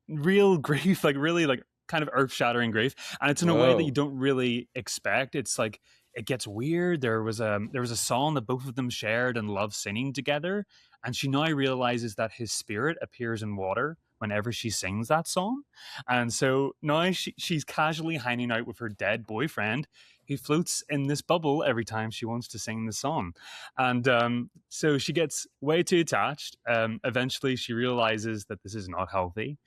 real grief, like really like kind of earth-shattering grief, and it's in a way that you don't really expect. It's like it gets weird. There was a song that both of them shared and loved singing together, and she now realizes that his spirit appears in water whenever she sings that song. And so now she's casually hanging out with her dead boyfriend. He floats in this bubble every time she wants to sing the song. And so she gets way too attached. Eventually she realizes that this is not healthy.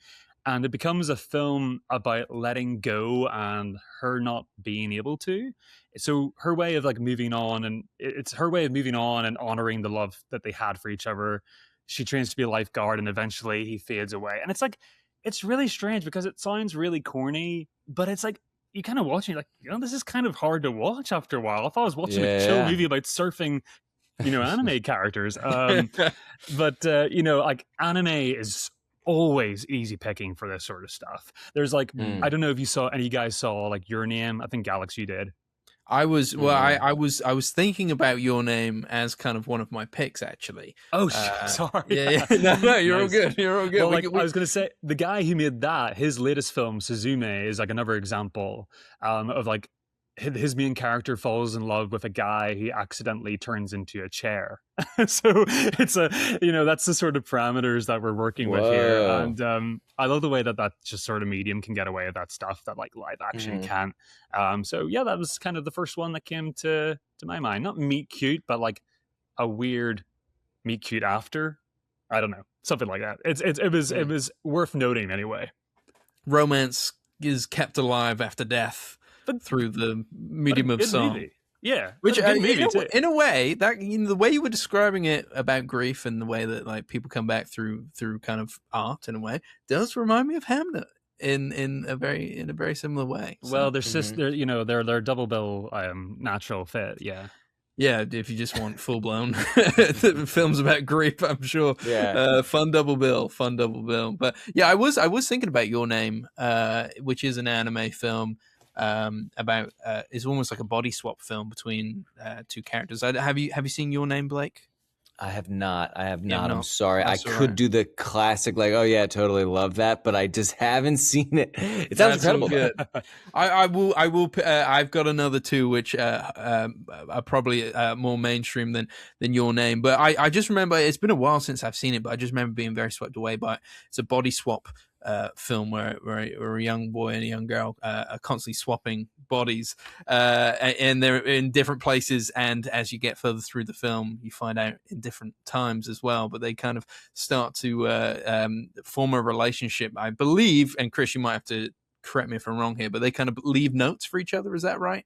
And it becomes a film about letting go and her not being able to. So her way of like moving on, and it's her way of moving on and honoring the love that they had for each other. She trains to be a lifeguard, and eventually he fades away. And it's like, it's really strange because it sounds really corny, but it's like, you kind of watch it, like, this is kind of hard to watch after a while. I thought I was watching a chill movie about surfing, anime characters. But like anime is always easy picking for this sort of stuff. There's like, I don't know if any of you guys saw like Your Name. I think Alex, you did. I was thinking about Your Name as kind of one of my picks, actually. Oh, sorry. Yeah. No, you're all good. You're all good. Well, I was going to say, the guy who made that, his latest film, Suzume, is like another example of like his main character falls in love with a guy he accidentally turns into a chair. So it's that's the sort of parameters that we're working with here. And I love the way that just sort of medium can get away with that stuff that like live action can't. So yeah, that was kind of the first one that came to my mind. Not meet cute, but like a weird meet cute after I don't know, something like that. It was worth noting anyway. Romance is kept alive after death through the medium of song. Movie. Yeah, which a good movie too. In a way, that the way you were describing it about grief and the way that like people come back through kind of art in a way does remind me of Hamnet in a very similar way. So, well, they're double bill natural fit. Yeah, if you just want full blown films about grief, I'm sure. Yeah, fun double bill. But yeah, I was thinking about Your Name, which is an anime film about it's almost like a body swap film between two characters. Have you seen Your Name, Blake? I have not. Yeah, I'm sorry. that's I all could right. do the classic, like, oh yeah, totally love that, but I just haven't seen it. It sounds That's all incredible. good. I will. I've got another two which are probably more mainstream than Your Name. But I just remember it's been a while since I've seen it, but I just remember being very swept away by it. It's a body swap film where a young boy and a young girl are constantly swapping bodies, and they're in different places. And as you get further through the film, you find out in different times as well. But they kind of start to form a relationship, I believe. And Chris, you might have to correct me if I'm wrong here, but they kind of leave notes for each other. Is that right?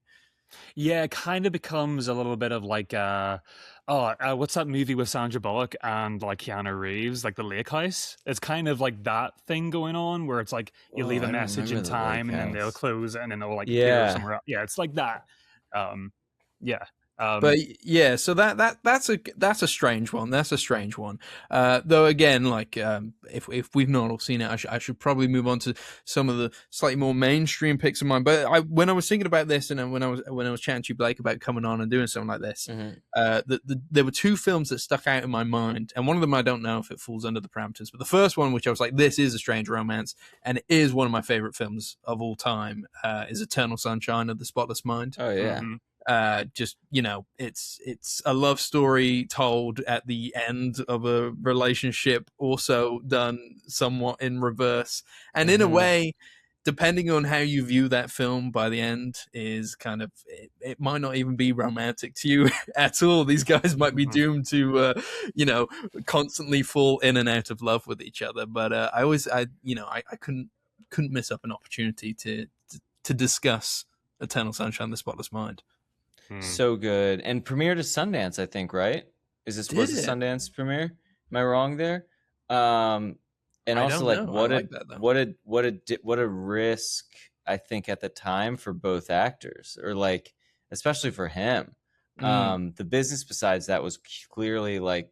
Yeah, it kind of becomes a little bit of like what's that movie with Sandra Bullock and like Keanu Reeves, like The Lake House? It's kind of like that thing going on where it's like you leave a message in time and then they'll close it and then they'll like appear somewhere else. Yeah, it's like that. But yeah, so that's a strange one. That's a strange one. Though again, like if we've not all seen it, I should probably move on to some of the slightly more mainstream picks of mine. But when I was thinking about this, and when I was chatting to you, Blake, about coming on and doing something like this, there were two films that stuck out in my mind, and one of them I don't know if it falls under the parameters. But the first one, which I was like, this is a strange romance, and it is one of my favorite films of all time, is Eternal Sunshine of the Spotless Mind. Oh yeah. Just it's a love story told at the end of a relationship, also done somewhat in reverse, and in a way, depending on how you view that film, by the end is kind of it might not even be romantic to you at all. These guys might be doomed to constantly fall in and out of love with each other. But I couldn't miss up an opportunity to discuss Eternal Sunshine of the Spotless Mind. So good. And premiered at Sundance, I think, right? Was a Sundance premiere? Am I wrong there? And also, like, what a risk, I think, at the time for both actors, or like especially for him. The business besides that was clearly like,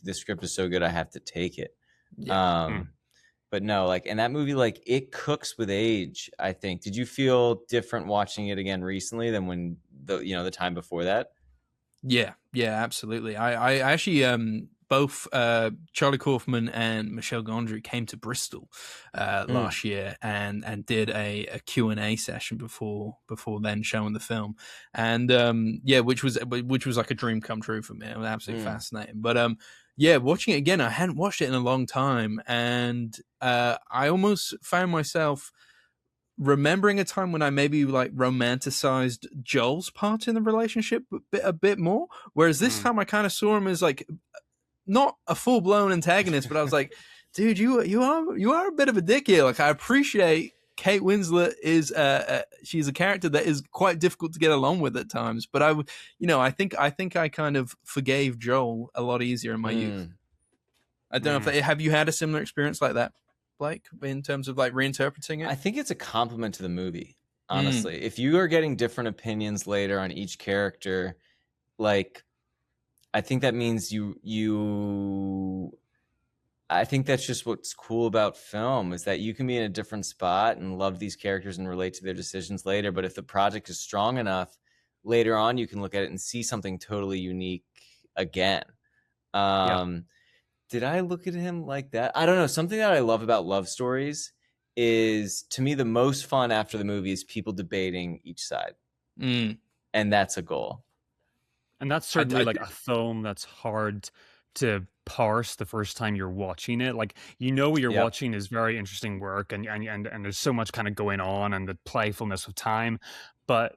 the script is so good, I have to take it. But no, like, and that movie, like, it cooks with age, I think. Did you feel different watching it again recently than when the time before that? Yeah, absolutely. I actually both Charlie Kaufman and Michel Gondry came to Bristol last year and did a Q&A session before then showing the film, and which was like a dream come true for me. It was absolutely fascinating. But watching it again, I hadn't watched it in a long time, and I almost found myself remembering a time when I maybe like romanticized Joel's part in the relationship a bit more, whereas this time I kind of saw him as like not a full blown antagonist, but I was like, dude, you are a bit of a dick here. Like, I appreciate Kate Winslet is she's a character that is quite difficult to get along with at times, but I think I kind of forgave Joel a lot easier in my youth. I don't know if have you had a similar experience like that, Blake, in terms of like reinterpreting it? I think it's a compliment to the movie, honestly. If you are getting different opinions later on each character, like, I think that means I think that's just what's cool about film, is that you can be in a different spot and love these characters and relate to their decisions later. But if the project is strong enough, later on you can look at it and see something totally unique again. Did I look at him like that? I don't know. Something that I love about love stories is, to me, the most fun after the movie is people debating each side. And that's a goal. And that's certainly like a film that's hard to parse the first time you're watching it. Like, what you're watching is very interesting work, and there's so much kind of going on, and the playfulness of time. but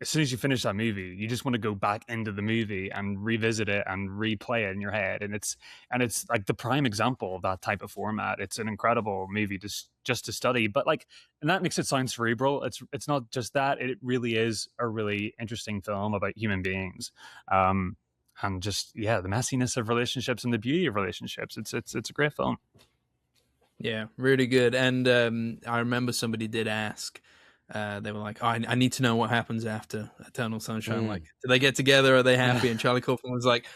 as soon as you finish that movie, you just want to go back into the movie and revisit it and replay it in your head. And it's like the prime example of that type of format. It's an incredible movie just to study, but like, and that makes it sound cerebral. It's not just that. It really is a really interesting film about human beings. And just, yeah, the messiness of relationships and the beauty of relationships. It's a great film. Yeah, really good. And I remember somebody did ask, they were like, oh, I need to know what happens after Eternal Sunshine. Like, do they get together? Are they happy? And Charlie Kaufman was like,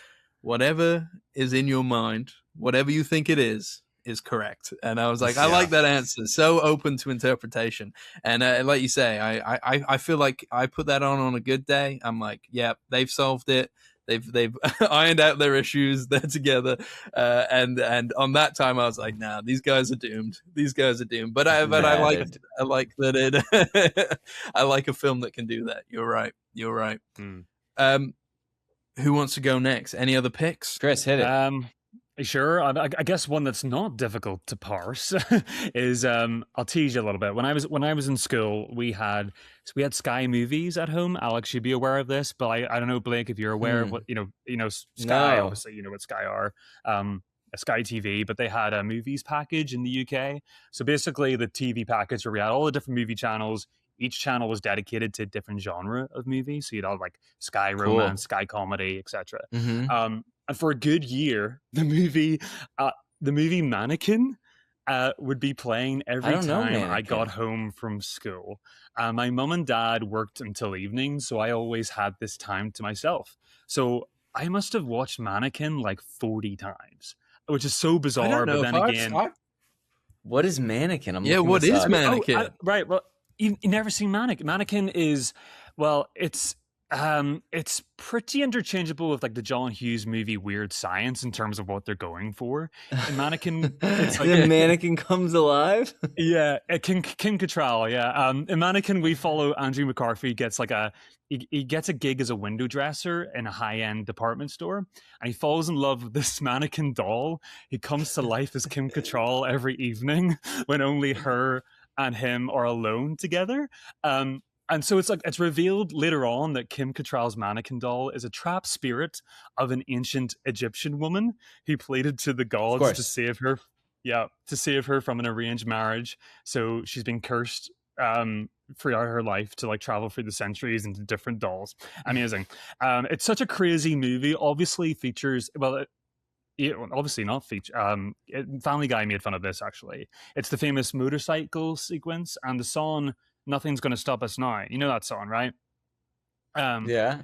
whatever is in your mind, whatever you think it is correct. And I was like, I like that answer. So open to interpretation. And like you say, I feel like I put that on a good day. I'm like, yeah, they've solved it. They've ironed out their issues. They're together, and on that time I was like, "Nah, these guys are doomed. These guys are doomed." But I like that it. I like a film that can do that. You're right. Who wants to go next? Any other picks? Kris, hit it. Sure. I guess one that's not difficult to parse is I'll tease you a little bit. When I was in school, we had Sky Movies at home. Alex, you'd be aware of this, but I don't know, Blake, if you're aware of what Sky. No. Obviously, you know what Sky are. Sky TV, but they had a movies package in the UK. So basically, the TV package where we had all the different movie channels. Each channel was dedicated to a different genre of movie. So you'd have like Sky Romance, Sky Comedy, etc. And for a good year, the movie Mannequin would be playing every time I got home from school. My mom and dad worked until evening, so I always had this time to myself. So I must have watched Mannequin like 40 times, which is so bizarre. But then again, what is Mannequin? What is Mannequin? Right. Well, you never seen Mannequin. Mannequin is, well, it's pretty interchangeable with like the John Hughes movie Weird Science in terms of what they're going for. And Mannequin, it's like the mannequin comes alive. Yeah, Kim Cattrall. Yeah, in Mannequin, we follow Andrew McCarthy. Gets like he gets a gig as a window dresser in a high-end department store, and he falls in love with this mannequin doll. He comes to life as Kim Cattrall every evening when only her and him are alone together. And so it's revealed later on that Kim Cattrall's mannequin doll is a trapped spirit of an ancient Egyptian woman who pleaded to the gods to save her. Yeah, to save her from an arranged marriage. So she's been cursed throughout her life to like travel through the centuries into different dolls. Amazing. It's such a crazy movie. Obviously features obviously not feature. Family Guy made fun of this actually. It's the famous motorcycle sequence and the song "Nothing's Gonna Stop Us Now." You know that song, right?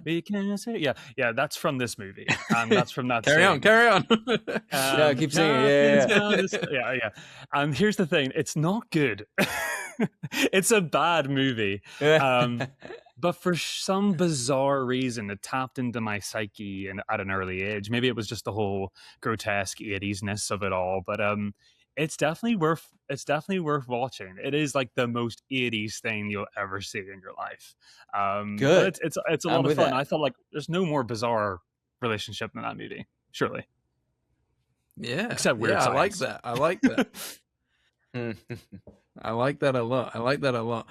We can say, yeah. That's from this movie, and that's from that. Carry on. No, keep singing. Yeah. And here's the thing: it's not good. It's a bad movie. But for some bizarre reason, it tapped into my psyche and at an early age. Maybe it was just the whole grotesque 80s-ness of it all. But it's definitely worth watching. It is like the most 80s thing you'll ever see in your life. Good. It's a lot of fun. I felt like there's no more bizarre relationship than that movie. Surely. Yeah. Except Weird Science. I like that. I like that a lot.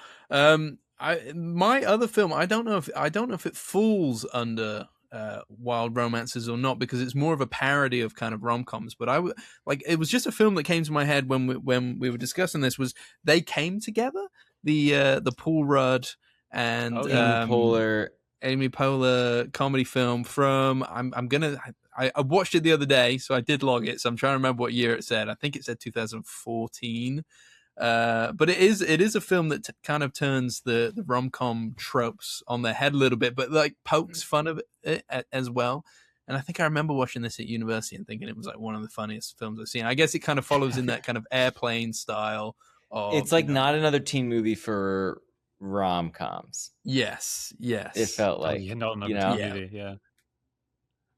My other film, I don't know if it falls under Wild Romances or not, because it's more of a parody of kind of rom-coms. But it was just a film that came to my head when we were discussing this. Was They Came Together, the Paul Rudd and Amy Poehler comedy film from I watched it the other day, so I did log it. So I'm trying to remember what year it said. I think it said 2014. But it is a film that kind of turns the rom-com tropes on their head a little bit, but like pokes fun of it as well. And I think I remember watching this at university and thinking it was like one of the funniest films I've seen. I guess it kind of follows in that kind of Airplane style. It's like not another teen movie for rom-coms. Yes. It felt like movie, yeah.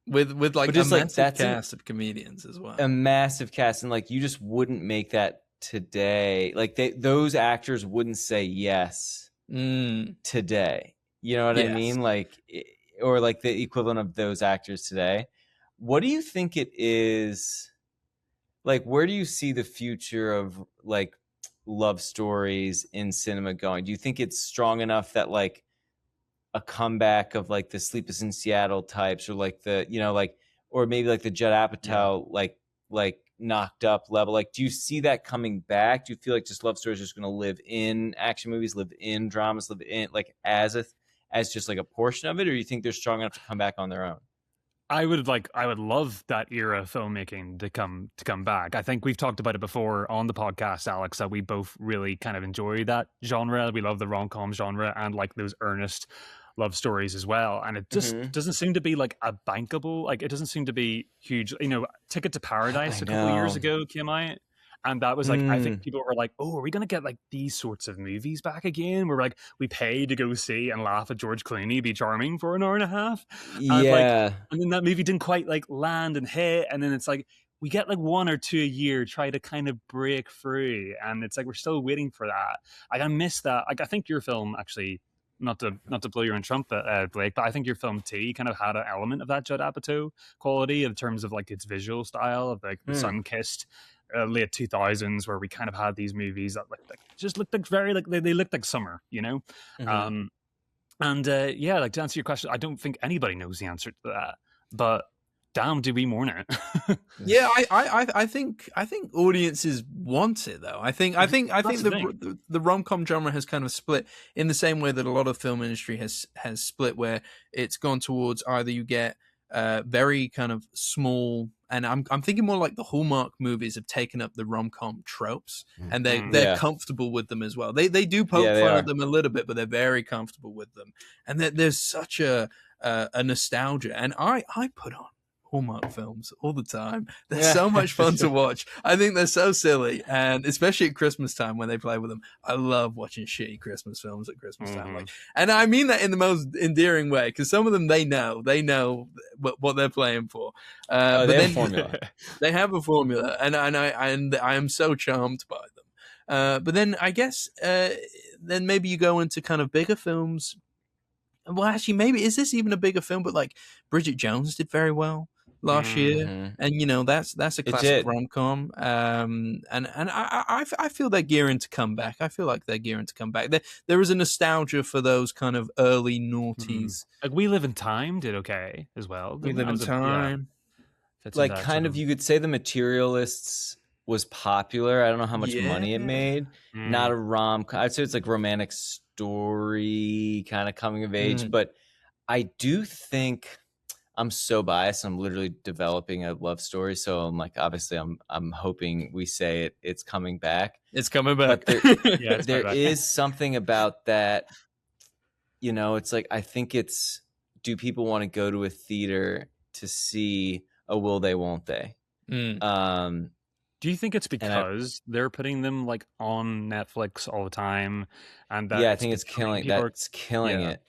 With like a massive cast of comedians as well. A massive cast, and like you just wouldn't make that today. Like those actors wouldn't say yes today. You know what I mean? Like, or like the equivalent of those actors today. What do you think it is? Like, where do you see the future of like love stories in cinema going? Do you think it's strong enough that like a comeback of like the Sleepless in Seattle types, or like the, like, or maybe like the Judd Apatow, like Knocked Up level. Like, do you see that coming back? Do you feel like just love stories are just going to live in action movies, live in dramas, live in like as just like a portion of it, or do you think they're strong enough to come back on their own? I would love that era of filmmaking to come back. I think we've talked about it before on the podcast, Alex, that we both really kind of enjoy that genre. We love the rom-com genre and like those earnest love stories as well. And it just doesn't seem to be like a bankable, like it doesn't seem to be huge. Ticket to Paradise a couple of years ago came out. And that was like, I think people were like, oh, are we going to get like these sorts of movies back again? Where like we pay to go see and laugh at George Clooney be charming for an hour and a half. Yeah. And then that movie didn't quite like land and hit. And then it's like, we get like 1 or 2 a year, try to kind of break through. And it's like, we're still waiting for that. Like, I miss that. Like, I think your film actually, not to blow your own trumpet, Blake, but I think your film T kind of had an element of that Judd Apatow quality in terms of like its visual style of like the sun-kissed late 2000s, where we kind of had these movies that just looked like very like they looked like summer, like to answer your question, I don't think anybody knows the answer to that, but damn, do we mourn it? Yeah, I think audiences want it though. I think the rom-com genre has kind of split in the same way that a lot of film industry has split, where it's gone towards either you get very kind of small, and I'm thinking more like the Hallmark movies have taken up the rom-com tropes, and they're comfortable with them as well. They do poke fun at them a little bit, but they're very comfortable with them, and there's such a nostalgia. And I put on Hallmark films all the time. They're so much fun to watch. I think they're so silly, and especially at Christmas time when they play with them. I love watching shitty Christmas films at Christmas time, and I mean that in the most endearing way, because some of them they know what they're playing for. But they then have a formula. They have a formula, and I am so charmed by them. But then I guess then maybe you go into kind of bigger films. Well, actually, maybe is this even a bigger film? But like Bridget Jones did very well last year, and that's a classic rom-com. And I feel they're gearing to come back. I feel like they're gearing to come back. There is a nostalgia for those kind of early noughties. Like We Live in Time did okay as well. We Live in Time, like kind of you could say The Materialists was popular. I don't know how much money it made. Not a rom-com. I'd say it's like romantic story, kind of coming of age, but I do think I'm so biased. I'm literally developing a love story, so I'm like, obviously, I'm hoping we say it's coming back. It's coming back. But there is something about that. It's like, I think it's, do people want to go to a theater to see a will they, won't they? Do you think it's because they're putting them like on Netflix all the time, and that I think it's killing. That's killing it.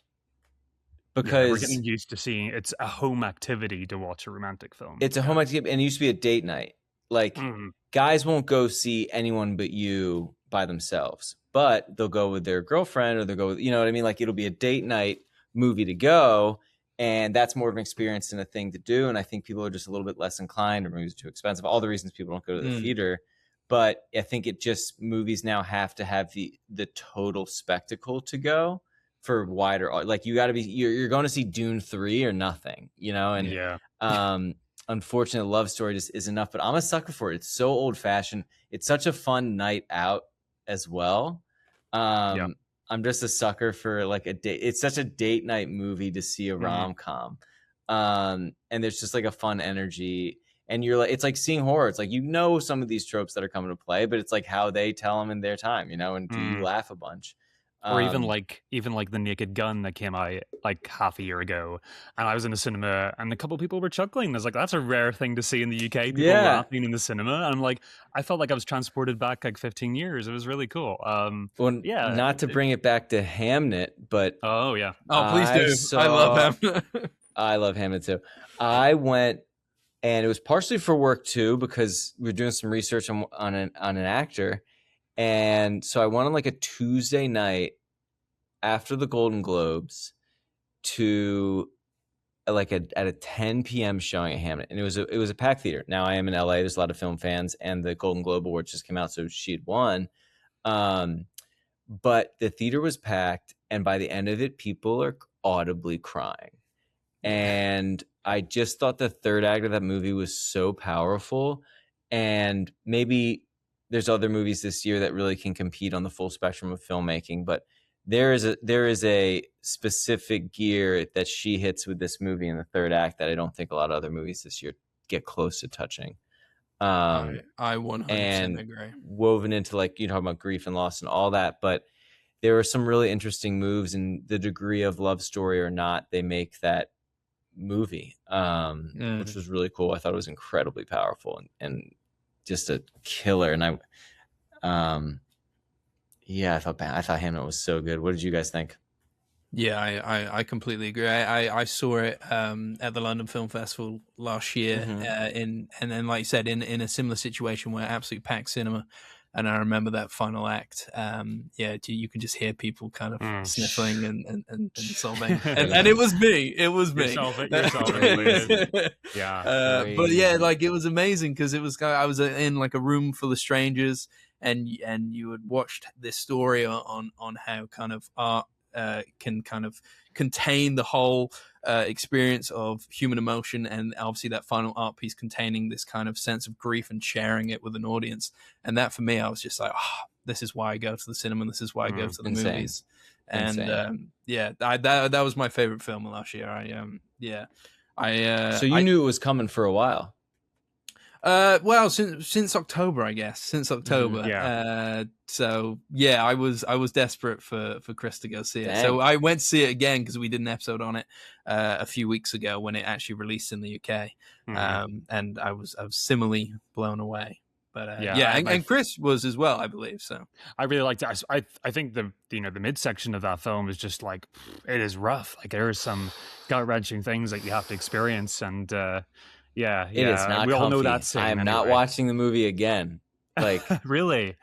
Because we're getting used to seeing it's a home activity to watch a romantic film. It's a home activity, and it used to be a date night. Like guys won't go see Anyone But You by themselves, but they'll go with their girlfriend, or they'll go with, you know what I mean? Like, it'll be a date night movie to go, and that's more of an experience than a thing to do. And I think people are just a little bit less inclined, or movies are too expensive. All the reasons people don't go to the theater. But I think movies now have to have the total spectacle to go for wider, like you're going to see Dune 3 or nothing, and unfortunately love story just is enough. But I'm a sucker for it. It's so old fashioned. It's such a fun night out as well. I'm just a sucker for like a date. It's such a date night movie to see a rom-com. And there's just like a fun energy, and you're like, it's like seeing horror. It's like, some of these tropes that are coming to play, but it's like how they tell them in their time, and do you laugh a bunch? Or even like The Naked Gun that came out like half a year ago, and I was in the cinema, and a couple of people were chuckling. I was like, that's a rare thing to see in the UK. People laughing in the cinema, and I'm like, I felt like I was transported back like 15 years. It was really cool. Not to bring it back to Hamnet, but please do. I love Hamnet. I love Hamnet too. I went, and it was partially for work too, because we were doing some research on an actor. And so I went on like a Tuesday night after the Golden Globes to like at a 10 p.m. showing at Hamnet, and it was a packed theater. Now I am in LA. There's a lot of film fans, and the Golden Globe Awards just came out, so she had won. But the theater was packed, and by the end of it, people audibly crying. And I just thought the third act of that movie was so powerful. And maybe there's other movies this year that really can compete on the full spectrum of filmmaking, but there is a specific gear that she hits with this movie in the third act that I don't think a lot of other movies this year get close to touching. I 100% and agree. Woven into, like, you talk about grief and loss and all that, but there were some really interesting moves, and the degree of love story or not, they make that movie, which was really cool. I thought it was incredibly powerful and just a killer. And I thought Hamnet was so good. What did you guys think? Yeah, I completely agree. I saw it at the London Film Festival last year, and then, like you said, in a similar situation where absolutely packed cinema. And I remember that final act. You could just hear people kind of sniffling and sobbing, and it was me. It was me. Yeah. But yeah, like, it was amazing because it was, I was in like a room full of strangers, and you had watched this story on how kind of art can kind of contain the whole experience of human emotion, and obviously that final art piece containing this kind of sense of grief and sharing it with an audience. And that, for me, I was just like, this is why I go to the cinema, and this is why I go to the movies. And that was my favorite film last year. So you knew it was coming for a while. Well, since October, I guess. Since October. So yeah, I was desperate for Kris to go see it. Dang. So I went to see it again because we did an episode on it a few weeks ago when it actually released in the UK. And I was similarly blown away. But and Kris was as well, I believe. So I really liked it. I think the midsection of that film is just like, it is rough. Like, there are some gut-wrenching things that you have to experience, and it is not we comfy. all know that scene. I am not watching the movie again. Like, really?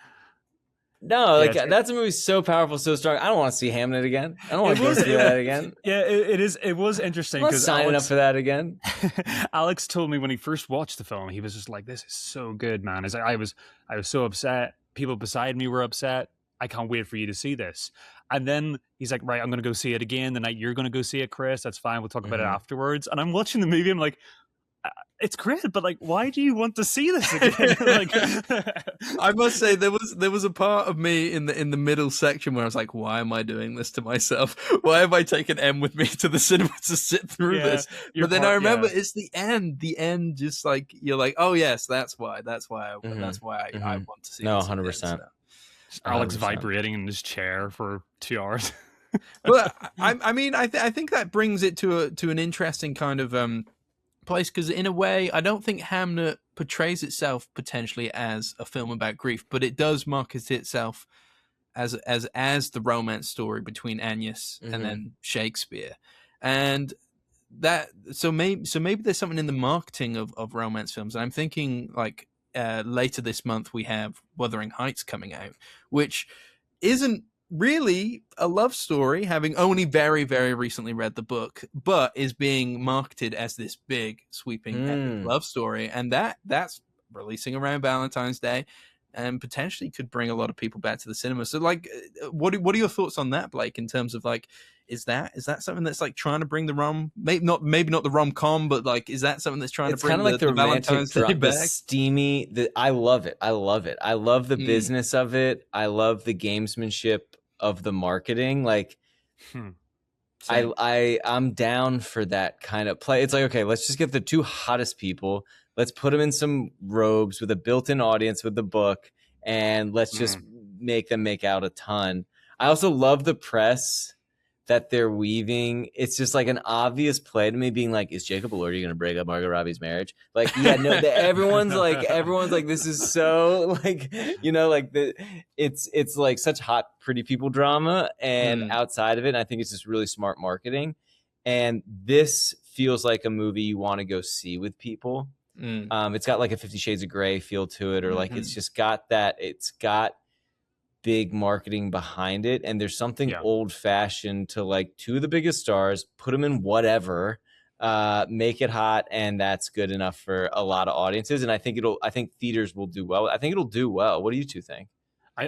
No, like, that's a movie so powerful, so strong. I don't want to see Hamnet again. I don't want to go see that again. Yeah, it was interesting. I'm not signing up for that again. Alex told me when he first watched the film, he was just like, "This is so good, man." I was so upset. People beside me were upset. I can't wait for you to see this. And then he's like, "Right, I'm going to go see it again the night you're going to go see it, Kris. That's fine. We'll talk about it afterwards." And I'm watching the movie. I'm like, it's great, but like, why do you want to see this again? Like, I must say, there was a part of me in the middle section where I was like, why am I doing this to myself? Why have I taken M with me to the cinema to sit through this? But then I remember it's the end. The end, just like, you're like, oh yes, that's why I want to see. No, 100%. Alex vibrating in his chair for 2 hours. Well, I mean, I think that brings it to an interesting kind of place, because in a way, I don't think Hamnet portrays itself potentially as a film about grief, but it does market itself as the romance story between Agnes and then Shakespeare, and that so maybe there's something in the marketing of romance films. And I'm thinking, like, later this month we have Wuthering Heights coming out, which isn't really a love story, having only very, very recently read the book, but is being marketed as this big, sweeping epic love story, and that's releasing around Valentine's Day, and potentially could bring a lot of people back to the cinema. So, like, what are your thoughts on that, Blake? In terms of, like, is that something that's like trying to bring the maybe not the rom-com, but like, is that something that's trying to bring the Valentine's Day back? The steamy. I love it. I love the business of it. I love the gamesmanship of the marketing. Like, I'm down for that kind of play. It's like, okay, let's just get the two hottest people, let's put them in some robes with a built-in audience with the book, and let's just make them make out a ton. I also love the press that they're weaving. It's just like an obvious play to me, being like, is Jacob Elordi going to break up Margot Robbie's marriage? Like, yeah, no, everyone's like, this is so, like, you know, like, it's like such hot, pretty people drama, and outside of it, I think it's just really smart marketing. And this feels like a movie you want to go see with people. It's got like a 50 Shades of Grey feel to it, or like, it's just got that, it's got big marketing behind it, and there's something old-fashioned to, like, two of the biggest stars, put them in whatever, make it hot, and that's good enough for a lot of audiences. And I think theaters will do well. I think it'll do well. What do you two think?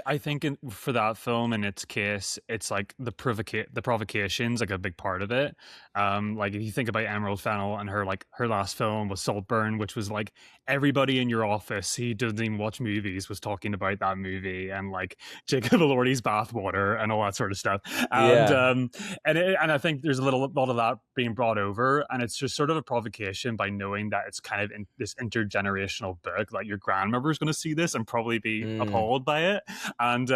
I think for that film, in its case, it's like the provocation's like a big part of it. Like if you think about Emerald Fennell and her last film was Saltburn, which was like everybody in your office who doesn't even watch movies was talking about that movie, and like Jacob Elordi's bathwater and all that sort of stuff. And I think there's a lot of that being brought over, and it's just sort of a provocation by knowing that it's kind of in this intergenerational book. Like your grandmother's going to see this and probably be appalled by it. And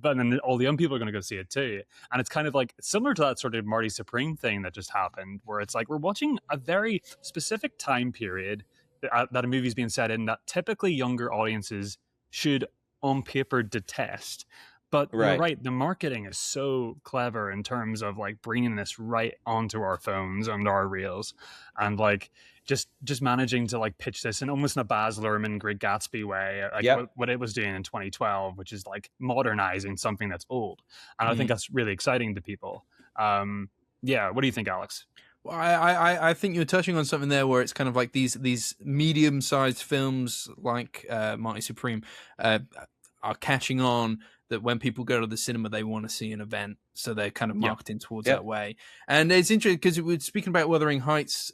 but then all the young people are going to go see it too, and it's kind of like similar to that sort of Marty Supreme thing that just happened, where it's like we're watching a very specific time period that a movie's being set in that typically younger audiences should on paper detest. But you're right, the marketing is so clever in terms of like bringing this right onto our phones and our reels, and like just managing to like pitch this in almost in a Baz Luhrmann Great Gatsby way, like what it was doing in 2012, which is like modernizing something that's old. And I think that's really exciting to people. Yeah, what do you think, Alex? Well, I think you're touching on something there where it's kind of like these medium-sized films like Marty Supreme are catching on, that when people go to the cinema, they want to see an event. So they're kind of marketing towards that way. And it's interesting because we're speaking about Wuthering Heights,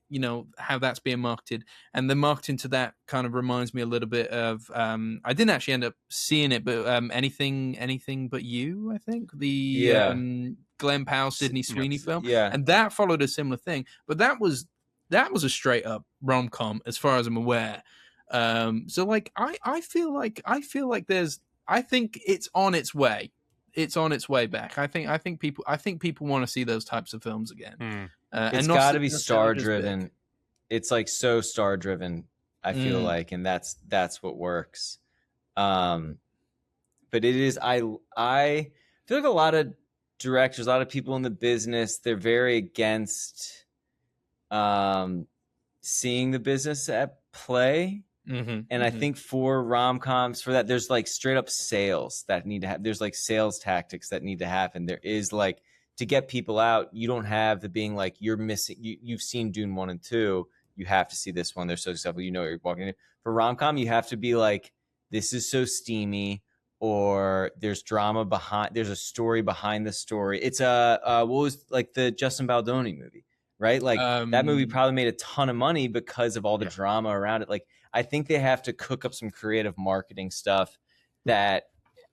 you know, how that's being marketed. And the marketing to that kind of reminds me a little bit of, I didn't actually end up seeing it, but Anything But You, I think. The Glenn Powell, Sydney Sweeney film. Yeah. And that followed a similar thing. But that was a straight up rom-com as far as I'm aware. So like I feel like I think it's on its way. It's on its way back. I think people want to see those types of films again. It's got to be star driven. It's like so star driven. I feel like, and that's what works. But it is. I feel like a lot of directors, a lot of people in the business, they're very against seeing the business at play. And I think for rom-coms, for that, there's like straight up sales that need to happen. There's like sales tactics that need to happen. There is like, to get people out, you don't have the being like, you're missing, you've seen Dune 1 and 2, you have to see this one, they're so successful, you know what you're walking into. For rom-com, you have to be like, this is so steamy, or there's drama behind, there's a story behind the story. It's what was like the Justin Baldoni movie, right? Like that movie probably made a ton of money because of all the drama around it. Like, I think they have to cook up some creative marketing stuff that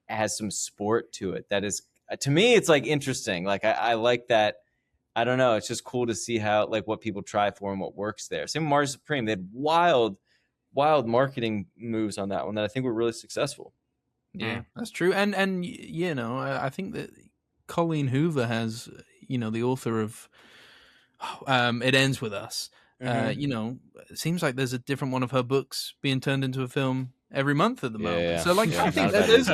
has some sport to it. That is, to me, it's like interesting. Like I like that. I don't know. It's just cool to see how, like, what people try for and what works there. Same with Marty Supreme. They had wild marketing moves on that one that I think were really successful. Yeah, that's true. And you know, I think that Colleen Hoover has, you know, the author of It Ends With Us. You know, it seems like there's a different one of her books being turned into a film every month at the moment. Yeah. So, like, I think there's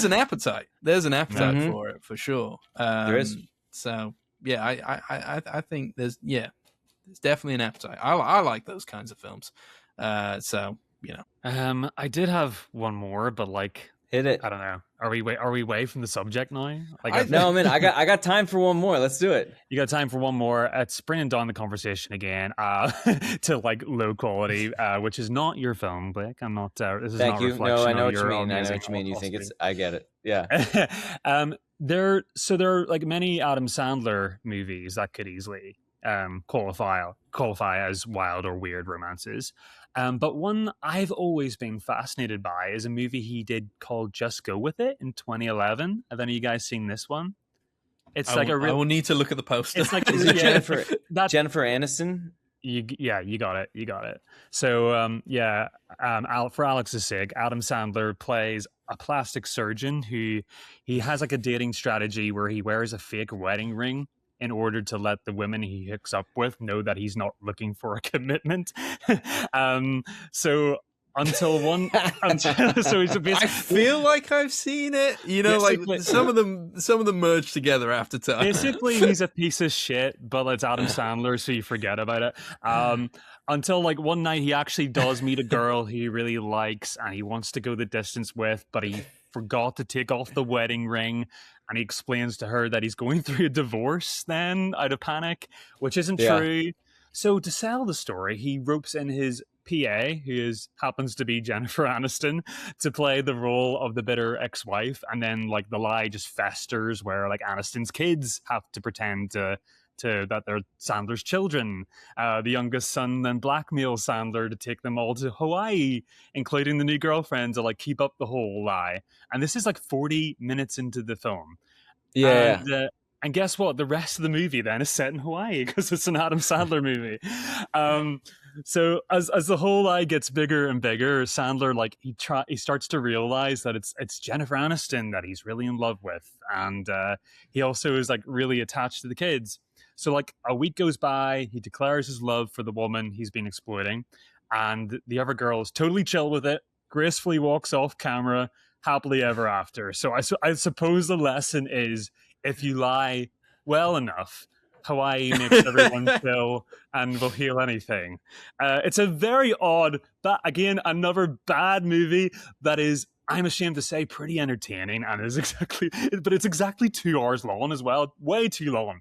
an appetite. There's an appetite for it, for sure. There is. So, yeah, I think there's definitely an appetite. I like those kinds of films. So, you know, I did have one more, but like, hit it. I don't know. Are we away from the subject now? Like, no, man. I got time for one more. Let's do it. You got time for one more? It's bringing down the conversation again to like low quality, which is not your film, Blake. I'm not. This is Thank not you. reflection. No, I know what your you mean. I know amazing what you mean. You think philosophy. I get it. Yeah. There are like many Adam Sandler movies that could easily qualify as wild or weird romances. But one I've always been fascinated by is a movie he did called Just Go With It in 2011. Have any of you guys seen this one? It's I will need to look at the poster. It's like is it Jennifer Aniston? You got it. So for Alex's sake, Adam Sandler plays a plastic surgeon who he has like a dating strategy where he wears a fake wedding ring in order to let the women he hooks up with know that he's not looking for a commitment. So it's basically, I feel like I've seen it. You know, like some of them merge together after time. Basically, he's a piece of shit, but it's Adam Sandler, so you forget about it. Until like one night, he actually does meet a girl he really likes and he wants to go the distance with, but he forgot to take off the wedding ring. And he explains to her that he's going through a divorce then out of panic, which isn't true. So to sell the story, he ropes in his PA, who happens to be Jennifer Aniston, to play the role of the bitter ex-wife, and then like the lie just festers where like Aniston's kids have to pretend to that they're Sandler's children. The youngest son then blackmails Sandler to take them all to Hawaii, including the new girlfriend, to like keep up the whole lie. And this is like 40 minutes into the film. Yeah. And guess what? The rest of the movie then is set in Hawaii because it's an Adam Sandler movie. So as the whole lie gets bigger and bigger, Sandler like he starts to realize that it's Jennifer Aniston that he's really in love with, and he also is like really attached to the kids. So like a week goes by, he declares his love for the woman he's been exploiting, and the other girl is totally chill with it, gracefully walks off camera, happily ever after. So I suppose the lesson is, if you lie well enough, Hawaii makes everyone chill and will heal anything. It's a very odd, but again, another bad movie that is, I'm ashamed to say, pretty entertaining, and it's exactly 2 hours long as well, way too long.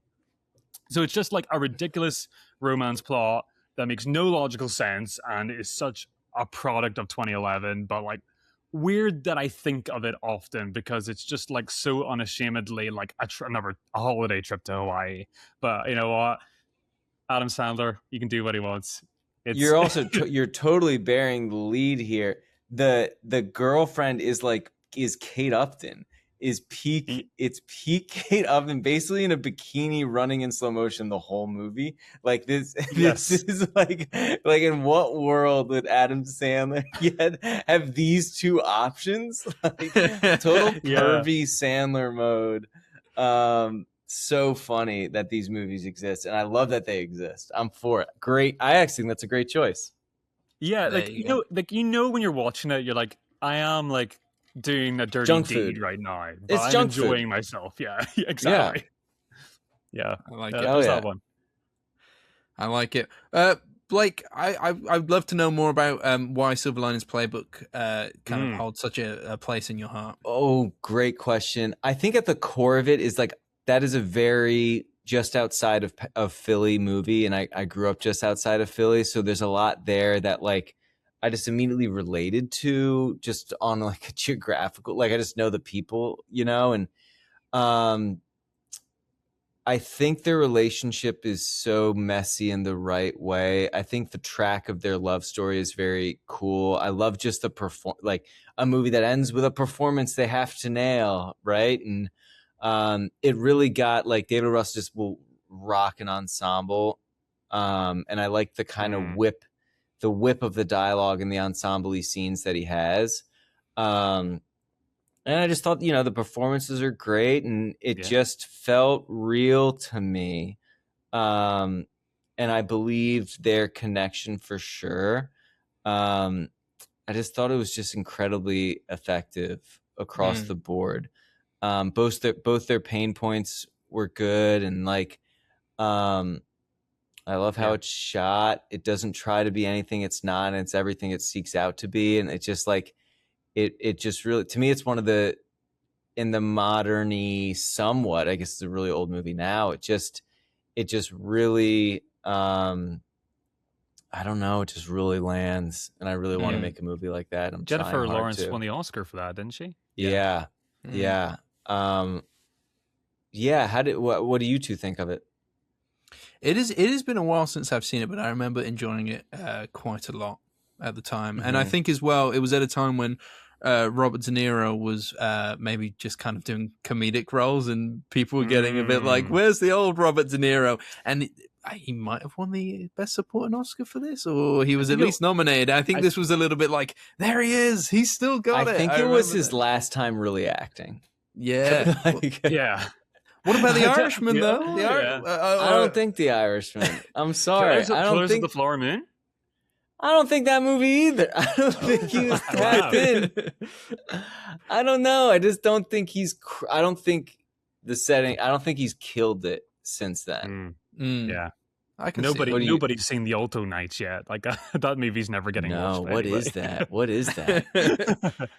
So it's just like a ridiculous romance plot that makes no logical sense and is such a product of 2011, but like weird that I think of it often because it's just like so unashamedly like a holiday trip to Hawaii. But you know what? Adam Sandler, he can do what he wants. You're also you're totally bearing the lead here. The girlfriend is Kate Upton. It's peak Kate Upton, basically in a bikini running in slow motion the whole movie. Like this is like in what world would Adam Sandler have these two options? Like total pervy Sandler mode. So funny that these movies exist, and I love that they exist. I'm for it. Great. I actually think that's a great choice. Yeah, you know when you're watching it, you're like, I am like doing a dirty junk deed food right now, but it's I'm junk enjoying food. myself. Yeah, exactly. Yeah, I like it. Oh, That one. I like it. Blake, I'd love to know more about why Silver Linings Playbook kind of holds such a place in your heart. Oh, great question. I think at the core of it is like that is a very just outside of Philly movie, and I grew up just outside of Philly, so there's a lot there that like I just immediately related to just on like a geographical, like I just know the people, you know, and I think their relationship is so messy in the right way. I think the track of their love story is very cool. I love just the like a movie that ends with a performance they have to nail, right? And it really got like David Russell just will rock an ensemble, and I like the kind of whip of the dialogue and the ensemble scenes that he has. And I just thought, you know, the performances are great, and it just felt real to me. And I believed their connection for sure. I just thought it was just incredibly effective across the board. Both their pain points were good, and like, I love how it's shot. It doesn't try to be anything it's not, and it's everything it seeks out to be. And it's just like, it just really, to me, it's one of the, in the modern-y somewhat, I guess it's a really old movie now. It just really, I don't know, it just really lands, and I really want to make a movie like that. Jennifer Lawrence won the Oscar for that, didn't she? Yeah. What do you two think of it? It has been a while since I've seen it, but I remember enjoying it quite a lot at the time. And I think as well, it was at a time when Robert De Niro was maybe just kind of doing comedic roles, and people were getting a bit like, where's the old Robert De Niro? And he might have won the Best Supporting Oscar for this, or he was at least nominated. I think this was a little bit like, there he is, he's still got it. I think it was his last time really acting. Yeah. Yeah. What about The Irishman, though? I don't think The Irishman. I'm sorry. I don't think The Flower Moon. I don't think that movie either. I don't think he was tapped in. I don't know. I just don't think I don't think the setting. I don't think he's killed it since then. Yeah. Nobody's seen the Alto Nights yet. Like that movie's never getting watched. What is that? What is that?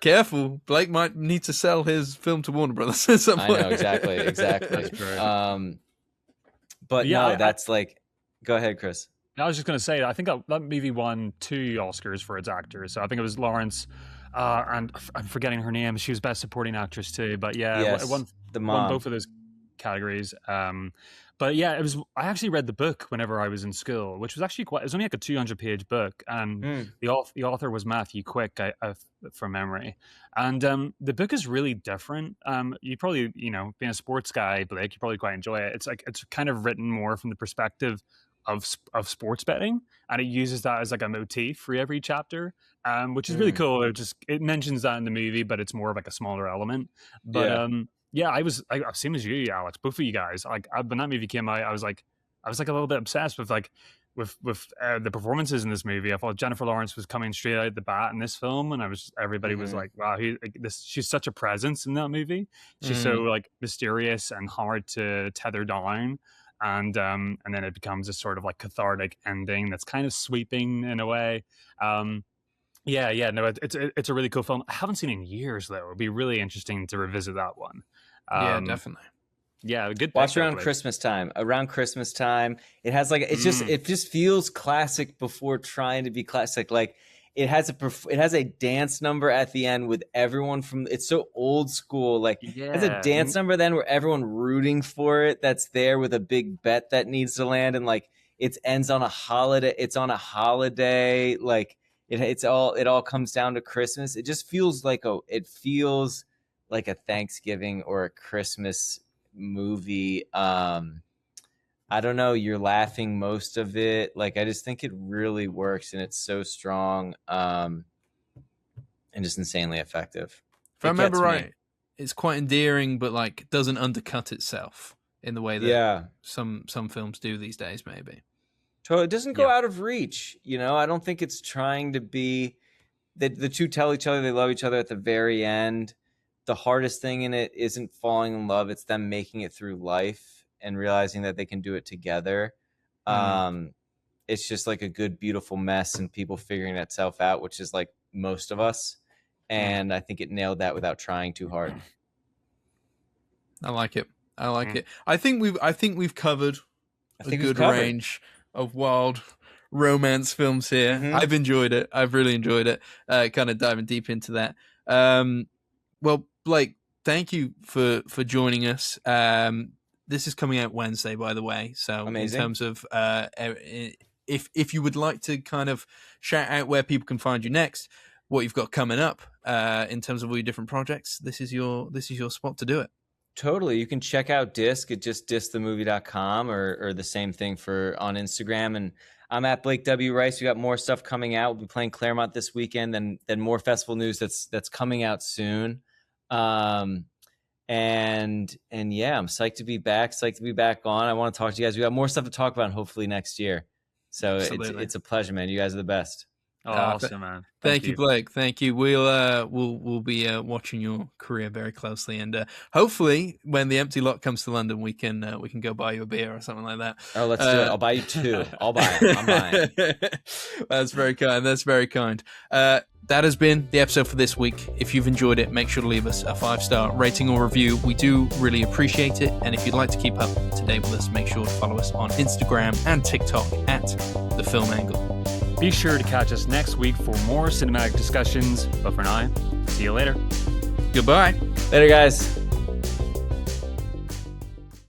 Careful, Blake might need to sell his film to Warner Brothers at some point. I know exactly. But yeah, no, that's like. Go ahead, Chris. I was just going to say, I think that movie won 2 Oscars for its actors. So I think it was Lawrence, and I'm forgetting her name. She was Best Supporting Actress too. But yeah, Yes, it won the mom. both of those categories. But yeah, I actually read the book whenever I was in school, which was actually it was only like a 200-page book, and the author was Matthew Quick, from memory. And the book is really different. You probably, being a sports guy, Blake, you probably quite enjoy it. It's kind of written more from the perspective of sports betting, and it uses that as like a motif for every chapter, which is really cool. It mentions that in the movie, but it's more of like a smaller element. But yeah, same as you, Alex. Both of you guys. Like when that movie came out, I was like a little bit obsessed with the performances in this movie. I thought Jennifer Lawrence was coming straight out the bat in this film, and everybody was like, "Wow, she's such a presence in that movie. She's so like mysterious and hard to tether down." And then it becomes this sort of like cathartic ending that's kind of sweeping in a way. Yeah, no, it's a really cool film. I haven't seen it in years though. It'd be really interesting to revisit that one. Yeah, definitely. Yeah, good. Watch around Christmas time. Around Christmas time, it has like it just feels classic before trying to be classic. Like it has a dance number at the end with everyone from. It's so old school. Like it has a dance number then where everyone rooting for it. That's there with a big bet that needs to land, and like it ends on a holiday. It's on a holiday. Like it all comes down to Christmas. It just feels like a Thanksgiving or a Christmas movie. I don't know, you're laughing most of it. Like I just think it really works, and it's so strong, and just insanely effective. If I remember right, it's quite endearing, but like doesn't undercut itself in the way that some films do these days, maybe. So it doesn't go out of reach, I don't think it's trying to be. The two tell each other they love each other at the very end. The hardest thing in it isn't falling in love. It's them making it through life and realizing that they can do it together. It's just like a good, beautiful mess and people figuring itself out, which is like most of us. And I think it nailed that without trying too hard. I like it. I think we've covered a good range of wild romance films here. I've enjoyed it. I've really enjoyed it. Kind of diving deep into that. Well, Blake, thank you for joining us. This is coming out Wednesday, by the way. So amazing. In terms of if you would like to kind of shout out where people can find you next, what you've got coming up in terms of all your different projects, this is your spot to do it. Totally. You can check out Disc at just discthemovie.com or the same thing on Instagram. And I'm at Blake W. Rice. We got more stuff coming out. We'll be playing Claremont this weekend, then more festival news that's coming out soon. And yeah, I'm psyched to be back on. I want to talk to you guys. We got more stuff to talk about hopefully next year. So it's a pleasure, man. You guys are the best. Oh, awesome, man. Thank you, Blake. Thank you. We'll be watching your career very closely, and hopefully, when the Empty Lot comes to London, we can go buy you a beer or something like that. Oh, let's do it. I'll buy you 2. I'll buy it. I'm buying. That's very kind. That has been the episode for this week. If you've enjoyed it, make sure to leave us a 5-star rating or review. We do really appreciate it. And if you'd like to keep up to date with us, make sure to follow us on Instagram and TikTok at The Film Angle. Be sure to catch us next week for more cinematic discussions. But for now, see you later. Goodbye. Later, guys.